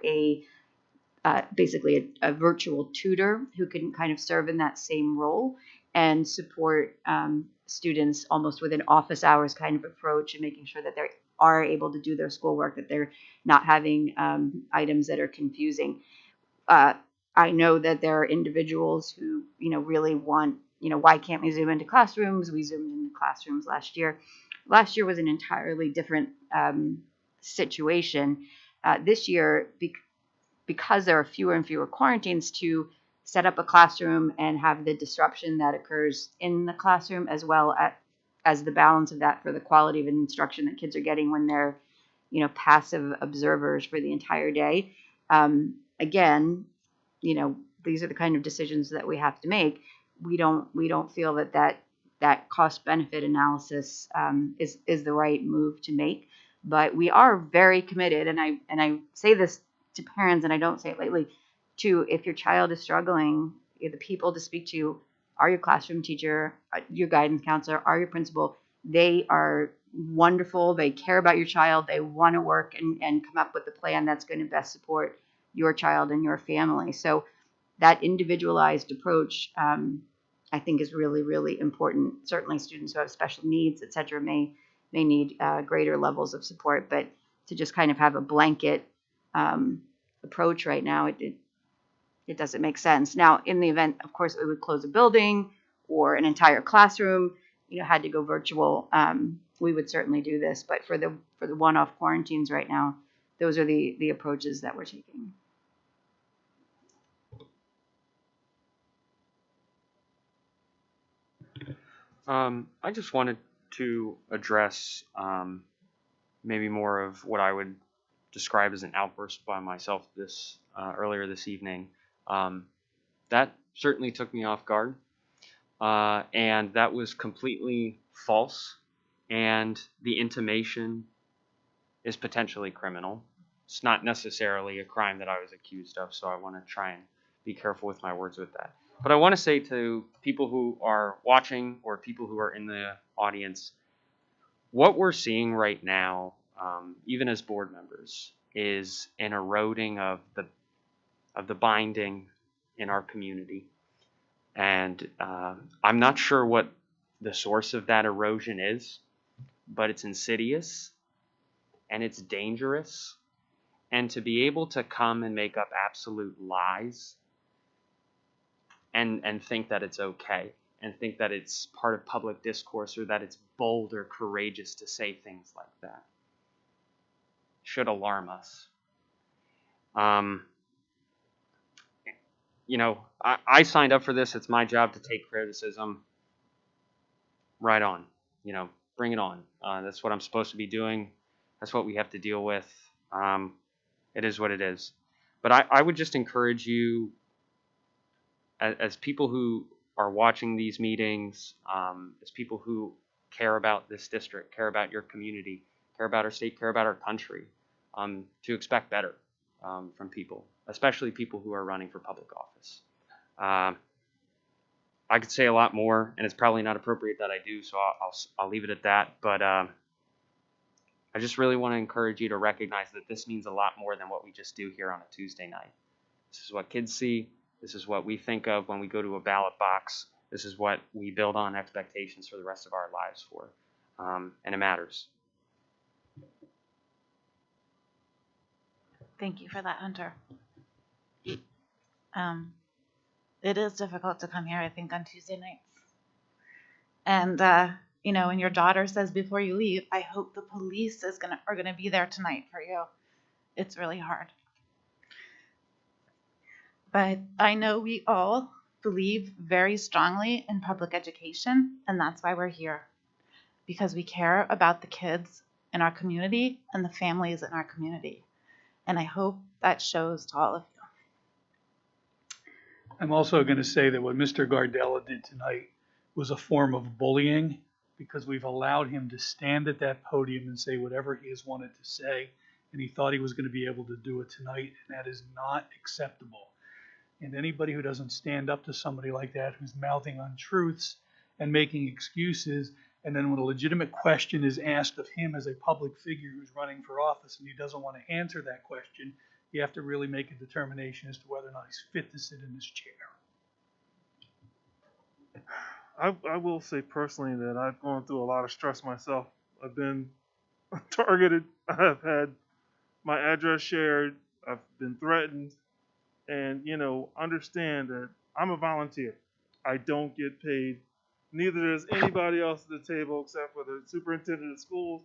basically a virtual tutor who can kind of serve in that same role and support students almost with an office hours kind of approach, and making sure that they are able to do their schoolwork, that they're not having items that are confusing. I know that there are individuals who, really want, why can't we zoom into classrooms? We zoomed into classrooms last year. Last year was an entirely different situation. This year, because there are fewer and fewer quarantines, to set up a classroom and have the disruption that occurs in the classroom, as well as the balance of that for the quality of instruction that kids are getting when they're, passive observers for the entire day. Again, these are the kind of decisions that we have to make. We don't feel that cost benefit analysis is the right move to make. But we are very committed, and I say this to parents, and I don't say it lightly, to if your child is struggling, the people to speak to are your classroom teacher, your guidance counselor, are your principal. They are wonderful. They care about your child. They want to work and come up with a plan that's going to best support your child and your family. So that individualized approach, I think, is really, really important. Certainly students who have special needs, et cetera, may need greater levels of support, but to just kind of have a blanket approach right now, it doesn't make sense. Now, in the event, of course, we would close a building or an entire classroom, had to go virtual, we would certainly do this. But for the one-off quarantines right now, those are the approaches that we're taking. I just wanted to address maybe more of what I would describe as an outburst by myself earlier this evening. That certainly took me off guard, and that was completely false, and the intimation is potentially criminal. It's not necessarily a crime that I was accused of, so I want to try and be careful with my words with that. But I want to say to people who are watching or people who are in the audience, what we're seeing right now, even as board members, is an eroding of the binding in our community. And I'm not sure what the source of that erosion is, but it's insidious and it's dangerous. And to be able to come and make up absolute lies and think that it's okay, and think that it's part of public discourse, or that it's bold or courageous to say things like that, should alarm us. I signed up for this. It's my job to take criticism. Right on. Bring it on. That's what I'm supposed to be doing. That's what we have to deal with. It is what it is. But I would just encourage you, as people who are watching these meetings, as people who care about this district, care about your community, care about our state, care about our country, to expect better from people, especially people who are running for public office. I could say a lot more, and it's probably not appropriate that I do, so I'll leave it at that. But I just really want to encourage you to recognize that this means a lot more than what we just do here on a Tuesday night. This is what kids see. This is what we think of when we go to a ballot box. This is what we build on expectations for the rest of our lives for. And it matters. Thank you for that, Hunter. It is difficult to come here, I think, on Tuesday nights. And, when your daughter says before you leave, I hope the police are gonna be there tonight for you. It's really hard. But I know we all believe very strongly in public education, and that's why we're here. Because we care about the kids in our community and the families in our community. And I hope that shows to all of you. I'm also going to say that what Mr. Gardella did tonight was a form of bullying, because we've allowed him to stand at that podium and say whatever he has wanted to say, and he thought he was going to be able to do it tonight, and that is not acceptable. And anybody who doesn't stand up to somebody like that, who's mouthing untruths and making excuses, and then when a legitimate question is asked of him as a public figure who's running for office and he doesn't want to answer that question, you have to really make a determination as to whether or not he's fit to sit in this chair. I will say personally that I've gone through a lot of stress myself. I've been targeted. I've had my address shared. I've been threatened. And, understand that I'm a volunteer. I don't get paid. Neither does anybody else at the table except for the superintendent of schools,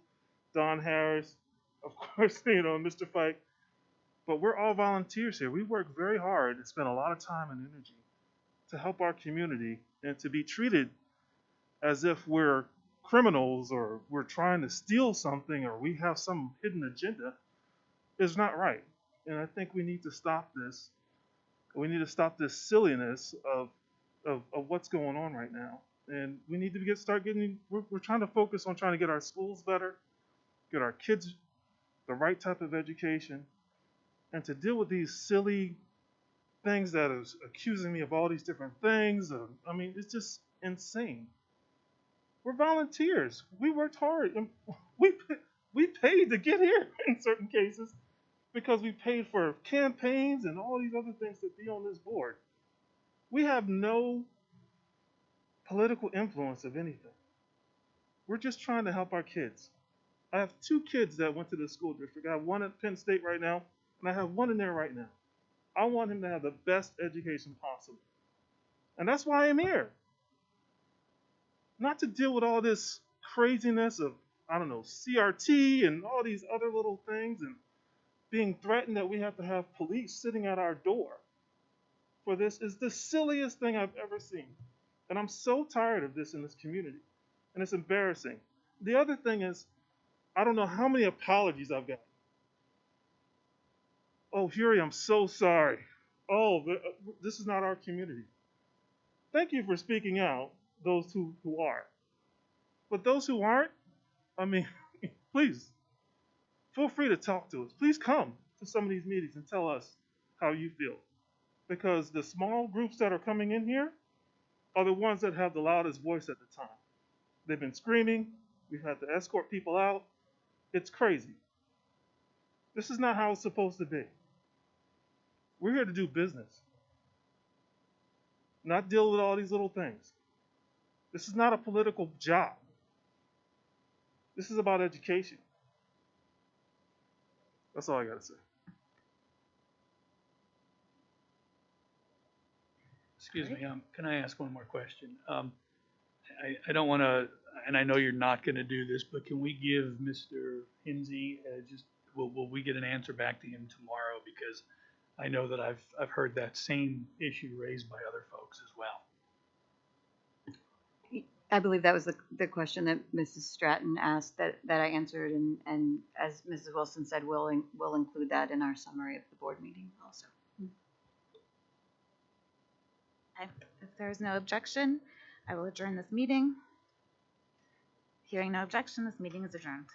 Don Harris, of course, Mr. Fike. But we're all volunteers here. We work very hard and spend a lot of time and energy to help our community and to be treated as if we're criminals or we're trying to steal something or we have some hidden agenda is not right. And I think we need to stop this. We need to stop this silliness of what's going on right now. And we need to we're trying to focus on trying to get our schools better, get our kids the right type of education, and to deal with these silly things that is accusing me of all these different things. I mean, it's just insane. We're volunteers. We worked hard. And we paid to get here in certain cases because we paid for campaigns and all these other things to be on this board. We have no political influence of anything. We're just trying to help our kids. I have 2 kids that went to the school district. I have one at Penn State right now, and I have one in there right now. I want him to have the best education possible. And that's why I'm here. Not to deal with all this craziness of, I don't know, CRT and all these other little things and being threatened that we have to have police sitting at our door for this is the silliest thing I've ever seen. And I'm so tired of this in this community. And it's embarrassing. The other thing is, I don't know how many apologies I've got. Oh, Huey, I'm so sorry. Oh, this is not our community. Thank you for speaking out, those who are. But those who aren't, I mean, please, feel free to talk to us. Please come to some of these meetings and tell us how you feel. Because the small groups that are coming in here are the ones that have the loudest voice at the time. They've been screaming. We've had to escort people out. It's crazy. This is not how it's supposed to be. We're here to do business, not deal with all these little things. This is not a political job. This is about education. That's all I got to say. Excuse me, can I ask one more question? I don't want to, and I know you're not going to do this, but can we give Mr. Hinsey will we get an answer back to him tomorrow? Because I know that I've heard that same issue raised by other folks as well. I believe that was the question that Mrs. Stratton asked that I answered, and as Mrs. Wilson said, we'll include that in our summary of the board meeting also. Okay. If there is no objection, I will adjourn this meeting. Hearing no objection, this meeting is adjourned.